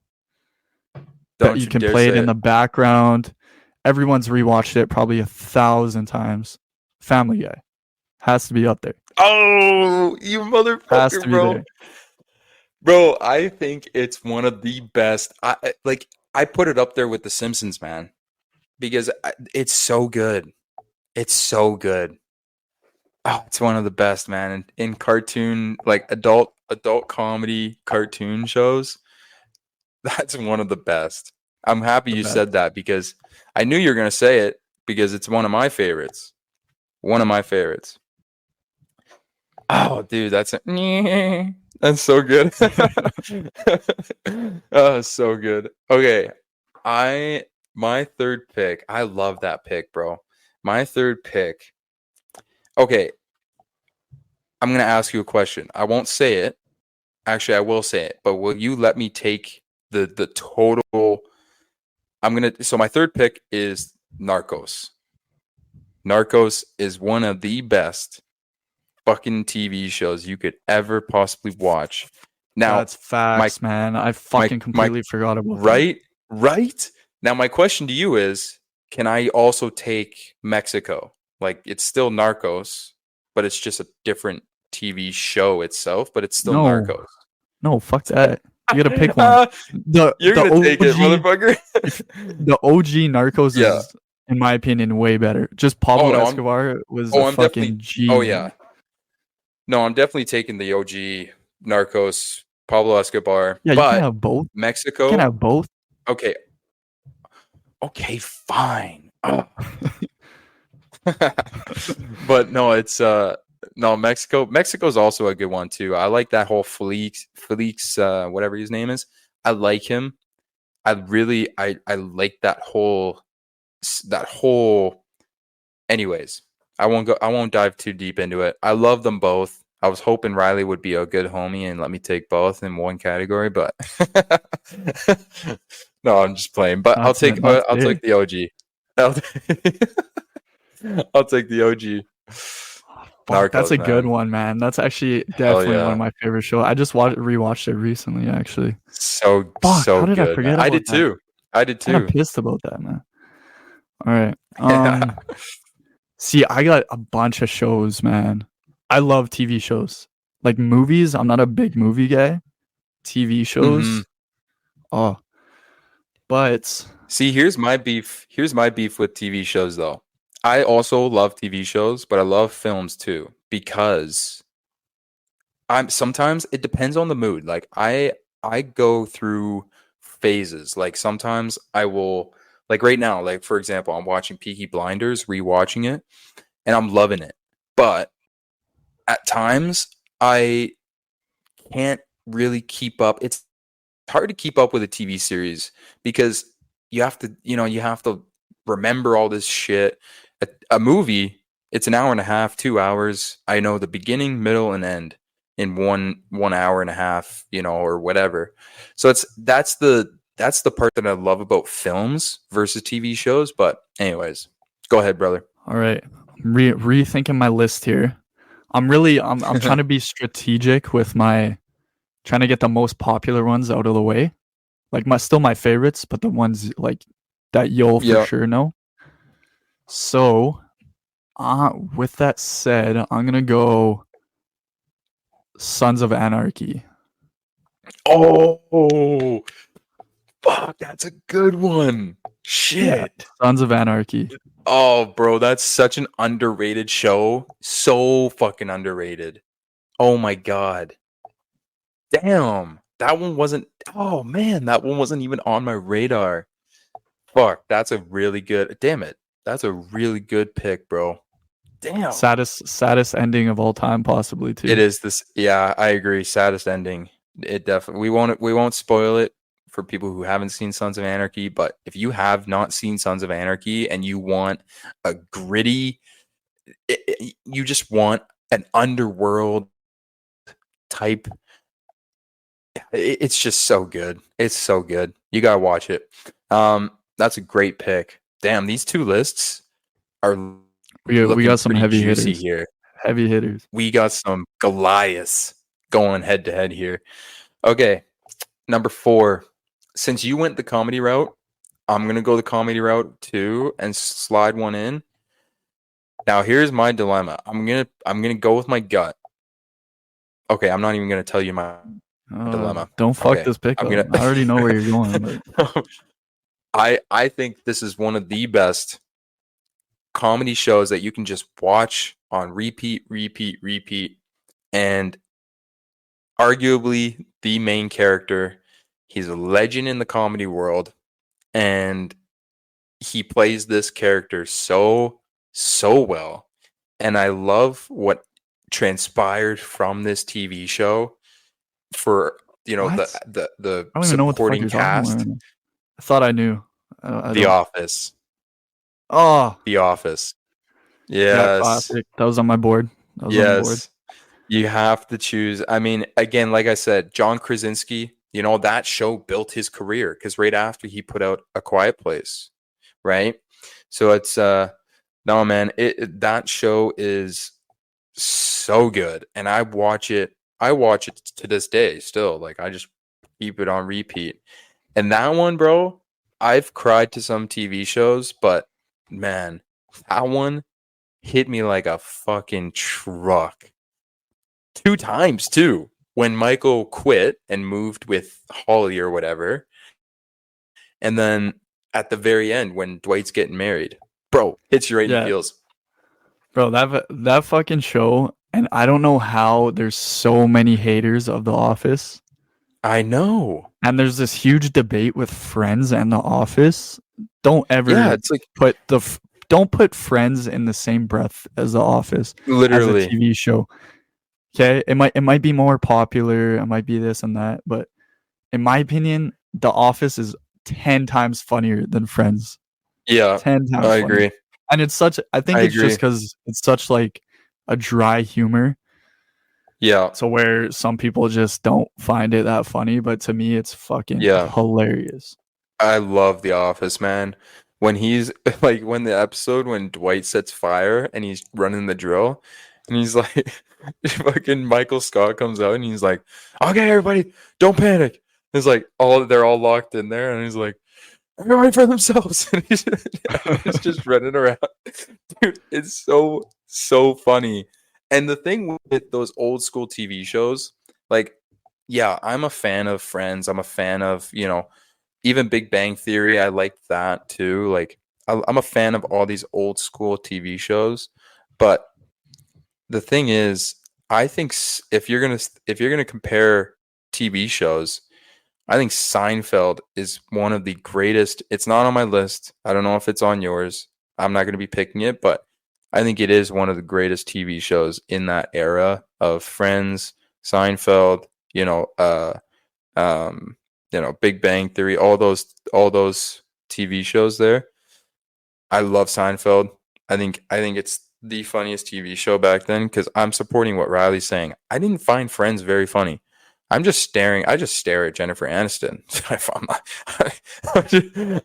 That you can play it in the background. Everyone's rewatched it probably 1,000 times. Family Guy has to be up there. Oh, you Has motherfucker, to be bro. there. Bro, I think it's one of the best. I put it up there with The Simpsons, man, because it's so good. It's so good. Oh, it's one of the best, man. In cartoon, like adult comedy cartoon shows, that's one of the best. I'm happy The you best. said that because I knew you were gonna say it because it's one of my favorites. One of my favorites. Oh, dude, that's so good. Oh, so good. Okay, my third pick. I love that pick, bro. My third pick. Okay, I'm gonna ask you a question. I won't say it. Actually, I will say it, but will you let me take the total? So my third pick is Narcos. Narcos is one of the best fucking TV shows you could ever possibly watch. Now, That's facts, man. I fucking completely forgot about that. right. Now, my question to you is: can I also take Mexico? Like, it's still Narcos, but it's just a different TV show itself, but it's still No, Narcos. no, fuck that. You gotta pick one. You're The gonna take it, OG, motherfucker. the OG Narcos Yeah. is, in my opinion, way better. Just Pablo Escobar was a I'm fucking definitely. G. Oh yeah. No, I'm definitely taking the OG Narcos, Pablo Escobar, Yeah, you can't but have both. You can't Mexico. have both. Okay. Okay, fine. Oh. But no, it's no, Mexico's also a good one too. I like that whole Felix whatever his name is. I like him. I like that whole anyways. I won't dive too deep into it. I love them both. I was hoping Riley would be a good homie and let me take both in one category, but no, I'm just playing. But I'll take the OG. I'll, I'll take the OG. Fuck, that's Narcos, a good man. one, man. That's actually Hell definitely one of yeah. my favorite shows. I just rewatched it recently, actually. So Fuck, how did I good, man. forget I about did that? too. I did Kind of too. pissed about that, man. All right. Yeah. See, I got a bunch of shows, man. I love TV shows. Like movies, I'm not a big movie guy. TV shows, Mhm. oh, but See, here's my beef. Here's my beef with TV shows, though. I also love TV shows, but I love films too because I'm sometimes it depends on the mood. Like I go through phases. Like sometimes I will like right now, like for example, I'm watching Peaky Blinders, rewatching it, and I'm loving it. But at times I can't really keep up. It's hard to keep up with a TV series because you have to remember all this shit. A movie, it's an hour and a half, 2 hours. I know the beginning, middle, and end in one hour and a half, or whatever. So that's the part that I love about films versus TV shows. But anyways, go ahead, brother. all right. Rethinking my list here. I'm trying to be strategic with my trying to get the most popular ones out of the way. Like my favorites, but the ones like that you'll for Yeah. sure know. So, with that said, I'm gonna go Sons of Anarchy. Oh, fuck, that's a good one. Shit. Sons of Anarchy. Oh, bro, that's such an underrated show. So fucking underrated. Oh my god. Damn. That one wasn't. Oh man, that one wasn't even on my radar. Fuck, that's a really good. Damn it. That's a really good pick, bro. Damn. Saddest ending of all time, possibly too. It is this. Yeah, I agree. Saddest ending. It definitely. We won't spoil it for people who haven't seen Sons of Anarchy. But if you have not seen Sons of Anarchy and you want a gritty, you just want an underworld type. It's just so good. It's so good. You gotta watch it. That's a great pick. Damn, these two lists are we looking got some pretty heavy juicy hitters. here. Heavy hitters. We got some Goliaths going head to head here. Okay, number 4. Since you went the comedy route, I'm gonna go the comedy route too and slide one in. Now here's my dilemma. I'm gonna go with my gut. Okay, I'm not even gonna tell you my dilemma. Don't fuck Okay, this pick I'm up. gonna. I already know where you're going. But I think this is one of the best comedy shows that you can just watch on repeat, and arguably the main character. He's a legend in the comedy world, and he plays this character so well. And I love what transpired from this TV show for What? the I don't even know what the fuck supporting you're talking about cast. right now. I thought I knew. I The don't. Office. Oh, The Office. yeah, Yes. classic. That was on my board. That was on the board. Yes. You have to choose. I mean, again, like I said, John Krasinski, that show built his career because right after he put out A Quiet Place, right? So it's no, man, that show is so good, and I watch it to this day still. Like, I just keep it on repeat. And that one, bro, I've cried to some TV shows, but man, that one hit me like a fucking truck. 2 times too. When Michael quit and moved with Holly or whatever. And then at the very end when Dwight's getting married. Bro, hits you right in the feels. Bro, that fucking show, and I don't know how there's so many haters of The Office. I know. And there's this huge debate with Friends and The Office. Don't ever it's like don't put Friends in the same breath as The Office. Literally. As a TV show. Okay, it might be more popular, it might be this and that, but in my opinion, The Office is 10 times funnier than Friends. Yeah, 10 times. I agree. And it's just because it's such like a dry humor. Yeah. So where some people just don't find it that funny, but to me, it's fucking hilarious. I love The Office, man. When he's like, when the episode when Dwight sets fire and he's running the drill, and he's like, fucking Michael Scott comes out and he's like, "Okay, everybody, don't panic." It's like they're all locked in there, and he's like, "Everybody for themselves." And he's just running around. Dude, it's so funny. And the thing with those old school TV shows, like, yeah, I'm a fan of Friends. I'm a fan of, even Big Bang Theory. I like that too. Like, I'm a fan of all these old school TV shows. But the thing is, I think if you're gonna compare TV shows, I think Seinfeld is one of the greatest. It's not on my list. I don't know if it's on yours. I'm not gonna be picking it, but I think it is one of the greatest TV shows in that era of Friends, Seinfeld, Big Bang Theory, all those TV shows there. I love Seinfeld. I think it's the funniest TV show back then, because I'm supporting what Riley's saying. I didn't find Friends very funny. I just stare at Jennifer Aniston.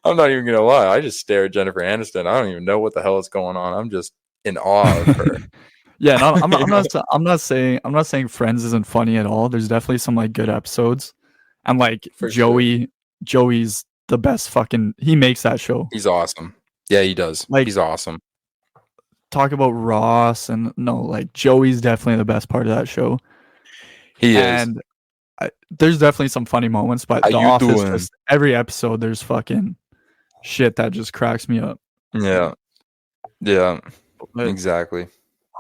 I'm not even gonna lie. I just stare at Jennifer Aniston. I don't even know what the hell is going on. I'm just in awe of her. Yeah, no, I'm not saying Friends isn't funny at all. There's definitely some like good episodes, and like Joey's the best fucking. He makes that show. He's awesome. Yeah, he does. Like, he's awesome. Talk about Ross and like Joey's definitely the best part of that show. He is. And there's definitely some funny moments, but The Office, just every episode, there's fucking shit that just cracks me up. Yeah, exactly.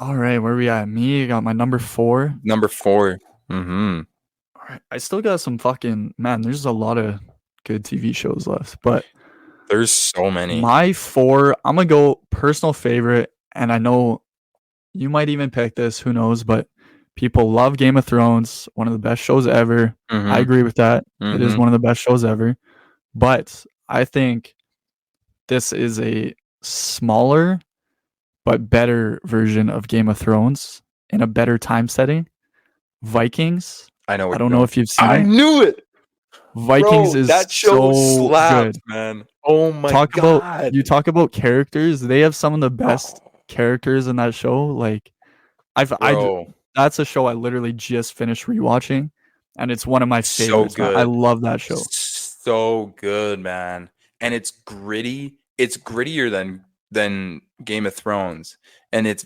All right, where we at? Me got my number 4. Number 4. Mm-hmm. All right, I still got some fucking there's a lot of good TV shows left, but there's so many. My 4, I'm gonna go personal favorite, and I know you might even pick this. Who knows? But people love Game of Thrones, one of the best shows ever. Mm-hmm. I agree with that. Mm-hmm. It is one of the best shows ever. But I think this is a smaller but better version of Game of Thrones in a better time setting. Vikings. I know. I don't know if you've seen it. I knew it. Vikings is that show so slapped, good, man. Oh my god! You talk about characters. They have some of the best characters in that show. Like, that's a show I literally just finished rewatching, and it's one of my favorites. So good. I love that show. So good, man. And it's gritty. It's grittier than Game of Thrones, and it's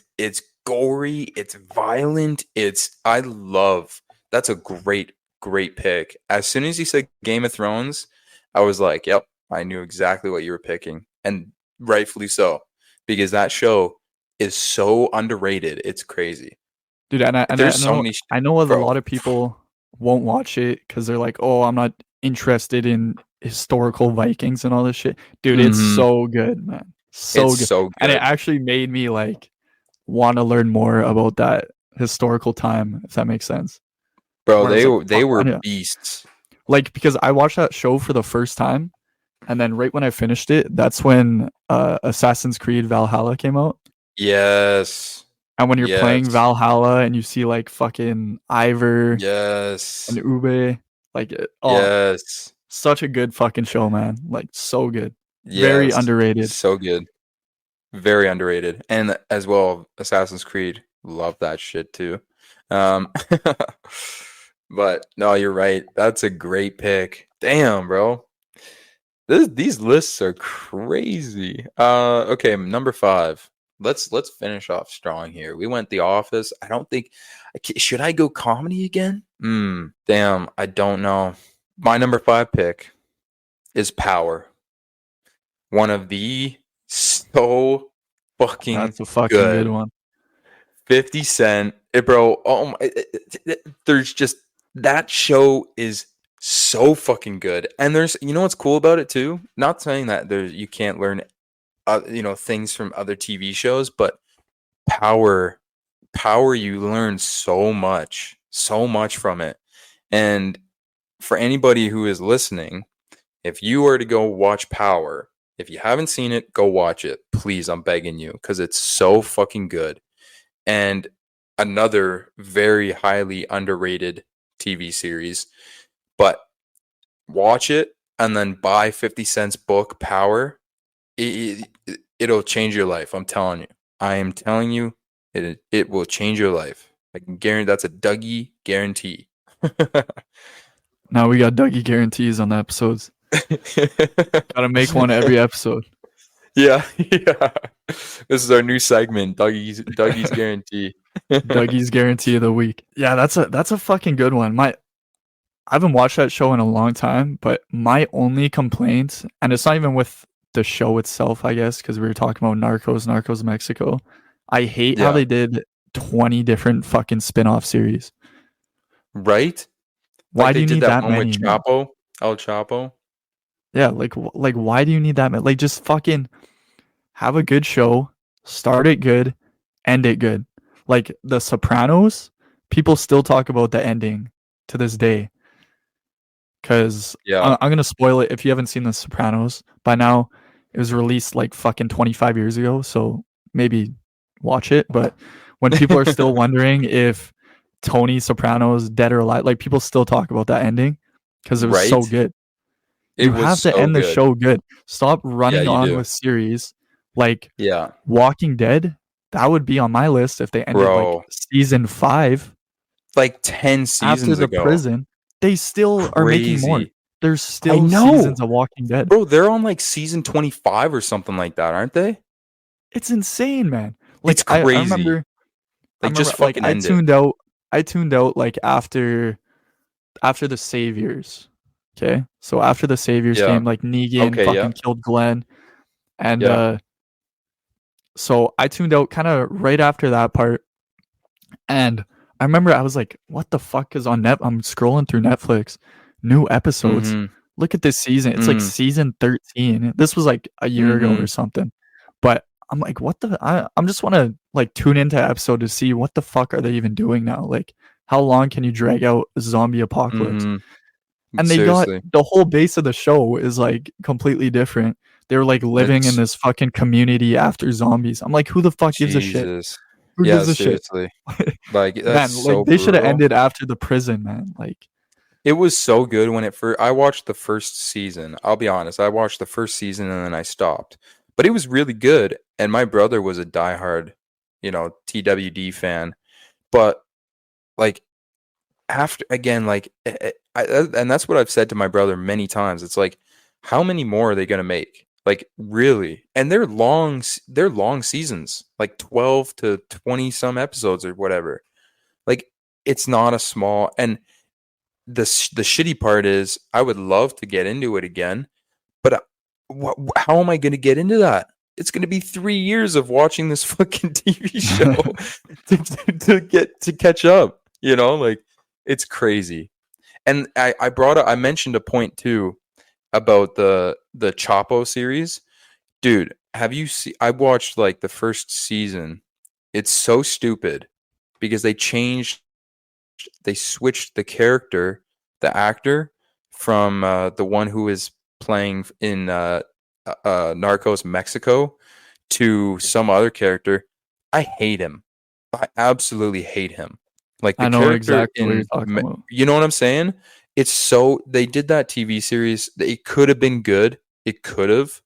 gory. It's violent. That's a great pick. As soon as you said Game of Thrones, I was like, yep, I knew exactly what you were picking, and rightfully so, because that show is so underrated. It's crazy. Dude, and I There's so know many, I know a bro. lot of people won't watch it because they're like, oh, I'm not interested in historical Vikings and all this shit. Dude, it's Mhm. so good, man. So It's good. so And it good, actually made me like want to learn more about that historical time, if that makes sense. bro. Where I was like, They fuck, were beasts. like because I watched that show for the first time, and then right when I finished it, that's when Assassin's Creed Valhalla came out. Yes, And when you're playing yes, Valhalla and you see like fucking Ivor and yes, Ube, like oh, yes, such a good fucking show, man. Like so good. Very yes. underrated. So good. Very underrated. And as well, Assassin's Creed. Love that shit too. Um, but no, you're right. That's a great pick. Damn, bro. These lists are crazy. Okay, number 5. Let's finish off strong here. We went The Office. I don't think should I go comedy again? Damn, I don't know. My number 5 pick is Power. One of the so fucking That's a fucking good good. one. 50 Cent, bro. Oh my, there's just that show is so fucking good. And there's, you know what's cool about it too? Not saying that there's you can't learn, things from other TV shows, but Power, Power, you learn so much from it. And for anybody who is listening, if you were to go watch Power, if you haven't seen it, go watch it. Please, I'm begging you, because it's so fucking good. And another very highly underrated TV series. But watch it and then buy 50 Cent's book, Power. It'll change your life. I'm telling you. I am telling you, it will change your life. I can guarantee that's a Dougie guarantee. Now we got Dougie guarantees on the episodes. Gotta make one every episode. Yeah, yeah. This is our new segment, Dougie's guarantee. Dougie's guarantee of the week. Yeah, that's a fucking good one. I haven't watched that show in a long time, but my only complaint, and it's not even with the show itself, I guess, because we were talking about Narcos Mexico. I hate how Yeah. they did 20 different fucking spin-off series. Right? Why Like do they you did need that that one with many, man? Chapo, El Chapo. Yeah, like why do you need that many? Like just fucking have a good show, start it good, end it good. Like The Sopranos, people still talk about the ending to this day. Because Yeah. I'm gonna spoil it if you haven't seen The Sopranos by now. It was released like fucking 25 years ago, so maybe watch it. But when people are still wondering if Tony Soprano's dead or alive, like people still talk about that ending because it was so Right? good. It You was have to so end the good. show good. Stop Yeah, running you on do. with series like Yeah. Walking Dead. That would be on my list if they ended like Bro. season 5 Like 10 after seasons the ago. prison. They still are making more. Crazy. There's I still know. seasons of Walking Dead. Bro, they're on like season 25 or something like that, aren't they? It's insane, man. Like It's crazy. I Like remember just like fucking end it. I tuned out like after the Saviors. Okay? So after the Saviors Yeah. came like Negan Okay, yeah. fucking killed Glenn and Yeah. so I tuned out kind of right after that part. And I remember I was like, what the fuck is on net? I'm scrolling through Netflix, new episodes. Mhm. Look at this season. It's like Mm. season 13. This was like a year ago or Mhm. something. But I'm like, what the? I'm just want to like tune into episode to see what the fuck are they even doing now? Like, how long can you drag out a zombie apocalypse? Mhm. And they got Seriously. the whole base of the show is like completely different. They were like living in It's this fucking community after zombies. I'm like, who the fuck gives a shit? Jesus. Who Yeah, gives a shit? seriously. Like that's Man, like so they should have brutal. ended after the prison, man. Like, It was so good when it first. I watched the first season. I'll be honest. I watched the first season and then I stopped. But it was really good. And my brother was a diehard, TWD fan. But like after again, like and that's what I've said to my brother many times. It's like, how many more are they gonna make? Like really? And they're long seasons, like 12 to 20 some episodes or whatever. Like it's not a small and the shitty part is I would love to get into it again, but how am I going to get into that? it's going to be 3 years of watching this fucking TV show to catch up. You know, like it's crazy. And I mentioned a point too about the Chapo series. Dude, have you seen? I watched like the first season. It's so stupid because they switched the character, the actor from the one who is playing in Narcos Mexico to some other character. I hate him. I absolutely hate him. Like the I know character exactly what in you're talking about. you know what I'm saying? It's so they did that TV series. It could have been good. It could have,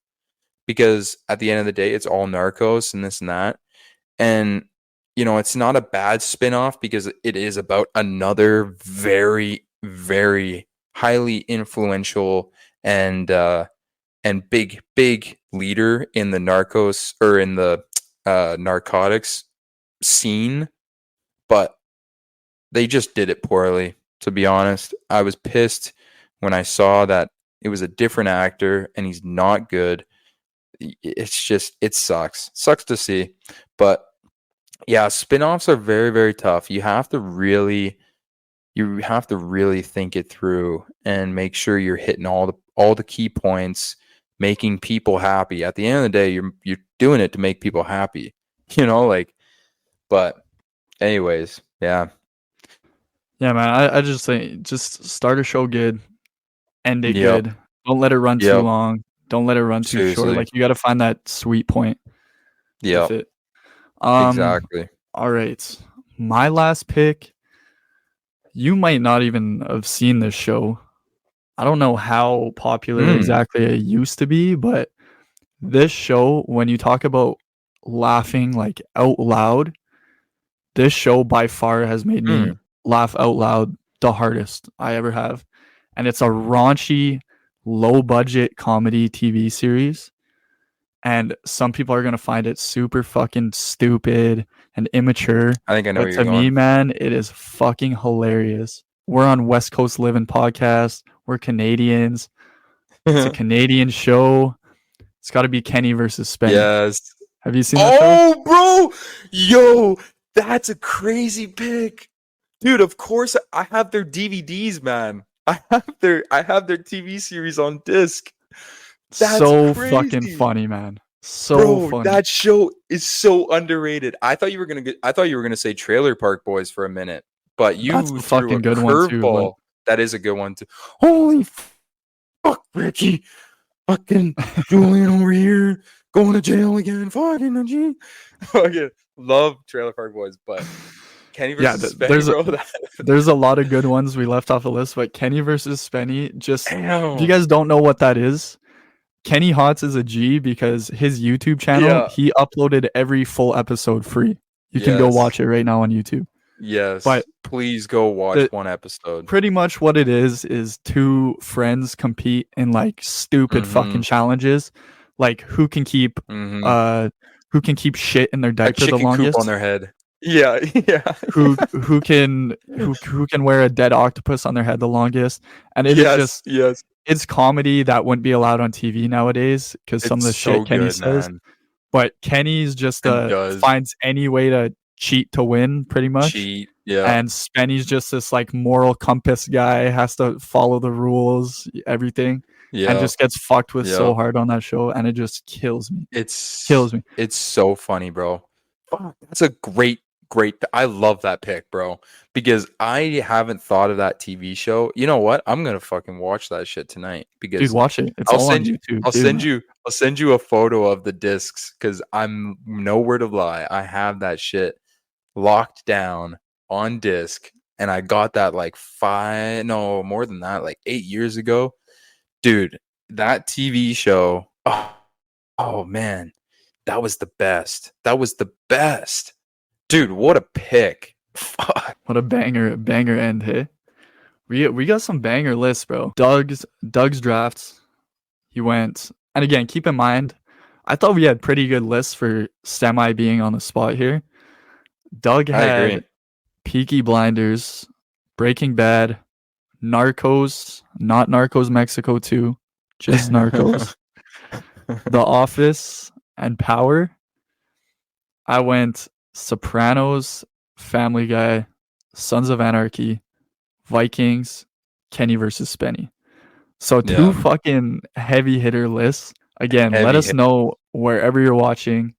because at the end of the day, it's all Narcos and this and that. And you know, it's not a bad spin-off because it is about another very, very highly influential and big leader in the Narcos or in the narcotics scene, but they just did it poorly. To be honest, I was pissed when I saw that it was a different actor and he's not good. It's just, it sucks to see. But yeah, spin-offs are very, very tough. You have to really think it through and make sure you're hitting all the key points, making people happy. At the end of the day, you're doing it to make people happy. You know, like, but anyways, yeah. Yeah, man. I just think just start a show good, end it Yep. good. Don't let it run too Yep. long. Don't let it run too short. Seriously. Like you got to find that sweet point Yeah, with it. exactly. All right. My last pick. You might not even have seen this show. I don't know how popular exactly it used to be, but this show, when you talk about laughing like out loud, this show by far has made me laugh out loud the hardest I ever have. And it's a raunchy, low budget comedy TV series. And some people are going to find it super fucking stupid and immature. I think I know But where you're to going. me, man, it is fucking hilarious. We're on West Coast Living Podcast. We're Canadians. It's a Canadian show. It's got to be Kenny versus Spenny. Yes. Have you seen that show? Oh, bro. Yo, that's a crazy pick. Dude, of course I have their DVDs, man. I have their TV series on disc. That's so crazy. Fucking funny, man. So Bro, funny. that show is so underrated. I thought you were gonna say Trailer Park Boys for a minute, but you That's a threw fucking a good one too, curveball. That is a good one too. Holy fuck, Ricky! Fucking Julian over here going to jail again. Fucking G. Fucking love Trailer Park Boys, but Kenny versus Spenny, there's a lot of good ones we left off the list, but Kenny versus Spenny, just Damn. if you guys don't know what that is, Kenny Hotz is a G because his YouTube channel, he uploaded every full episode free. You can go watch it right now on YouTube. Yes, but please go watch one episod. Pretty much what it is two friends compete in like stupid fucking challenges, like who can keep shit in their diaper the longest on their head. Yeah, yeah. who can wear a dead octopus on their head the longest, and it is just it's comedy that wouldn't be allowed on TV nowadays because some of the shit Kenny says. Man. But Kenny's just finds any way to cheat to win, pretty much. And Spenny's just this like moral compass guy, has to follow the rules, everything, and just gets fucked with so hard on that show, and it just kills me. Kills me. It's so funny, bro. That's a great. I love that pick, bro, because I haven't thought of that TV show. You know what? I'm gonna fucking watch that shit tonight. Because dude, watch it. It's all on YouTube. I'll send you a photo of the discs because I'm nowhere to lie. I have that shit locked down on disc, and I got that like more than that, like 8 years ago. Dude, that TV show. Oh man, that was the best. Dude, what a pick. Fuck. What a banger end, hey? We got some banger lists, bro. Doug's drafts. He went, and again, keep in mind, I thought we had pretty good lists for semi being on the spot here. Doug had Peaky Blinders, Breaking Bad, Narcos, not Narcos Mexico 2, just Narcos, The Office, and Power, I went Sopranos, Family Guy, Sons of Anarchy, Vikings, Kenny versus Spenny. So two fucking heavy hitter lists. Again, let us know wherever you're watching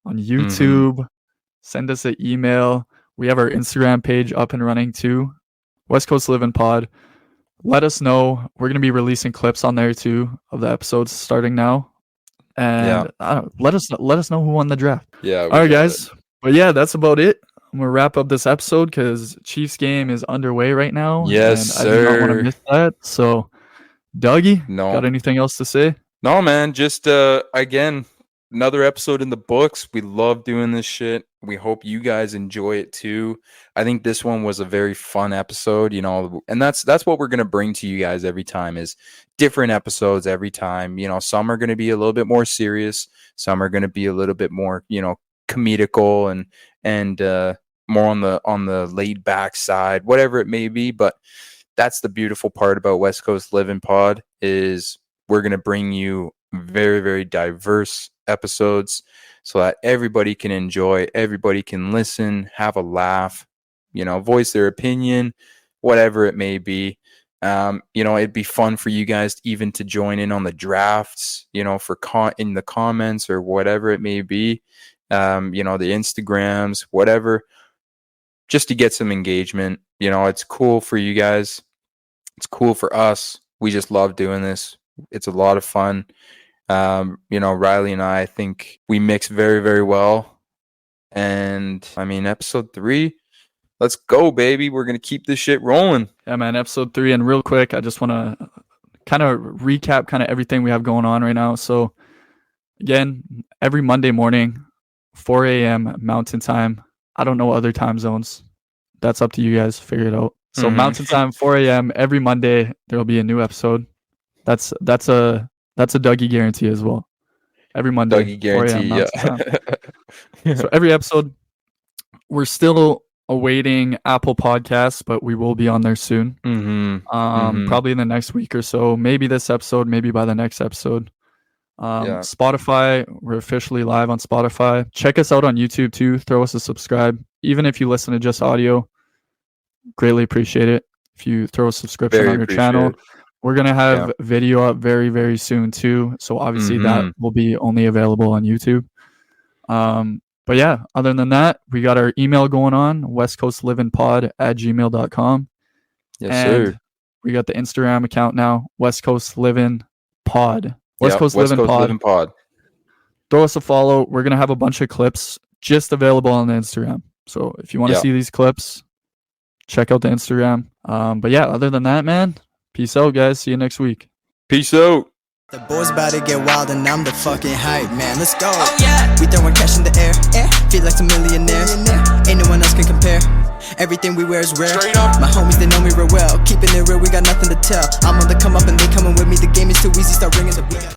on YouTube. Send us an email. We have our Instagram page up and running too. West Coast Living Pod. Let us know. We're going to be releasing clips on there too of the episodes starting now. And let us know who won the draft. Yeah. All right, guys. But yeah, that's about it. I'm going to wrap up this episode because Chiefs game is underway right now. Yes, and I do not want to miss that. So, Dougie, no. Got anything else to say? No, man. Just, again, another episode in the books. We love doing this shit. We hope you guys enjoy it too. I think this one was a very fun episode, you know, and that's what we're going to bring to you guys every time is different episodes every time. You know, some are going to be a little bit more serious. Some are going to be a little bit more, you know, comedical and more on the laid back side, whatever it may be. But that's the beautiful part about West Coast Living Pod is we're going to bring you very, very diverse episodes so that everybody can enjoy, everybody can listen, have a laugh, you know, voice their opinion, whatever it may be. You know, it'd be fun for you guys even to join in on the drafts, you know, for in the comments or whatever it may be. You know, the Instagrams, whatever, just to get some engagement. You know, it's cool for you guys. It's cool for us. We just love doing this. It's a lot of fun. You know, Riley and I think we mix very, very well. And I mean, episode 3, let's go, baby. We're going to keep this shit rolling. Yeah, man. Episode 3. And real quick, I just want to kind of recap kind of everything we have going on right now. So again, every Monday morning, 4 a.m. Mountain Time. I don't know other time zones. That's up to you guys. Figure it out. So Mountain Time, 4 a.m. every Monday, there will be a new episode. That's a Dougie guarantee as well. Every Monday, Dougie guarantee, 4 a.m. So every episode, we're still awaiting Apple Podcasts, but we will be on there soon. Probably in the next week or so. Maybe this episode, maybe by the next episode. Spotify, we're officially live on Spotify. Check us out on YouTube too. Throw us a subscribe. Even if you listen to just audio, greatly appreciate it. If you throw a subscription on your channel, we're going to have video up very, very soon too. So obviously that will be only available on YouTube. But yeah, other than that, we got our email going on, westcoastlivingpod@gmail.com. Yes, sir. We got the Instagram account now, West Coast Living Pod. West Coast Living Pod. Throw us a follow. We're going to have a bunch of clips just available on the Instagram. So if you want to see these clips, check out the Instagram. But yeah, other than that, man, peace out, guys. See you next week. Peace out. The boys about to get wild and I'm the fucking hype, man. Let's go. Oh, yeah. We throwing cash in the air. Feel like some millionaire. Ain't no one else can compare. Everything we wear is rare. My homies, they know me real well. Keeping it real, we got nothing to tell. I'm on the come up and they coming with me. The game is too easy, start ringing the bell.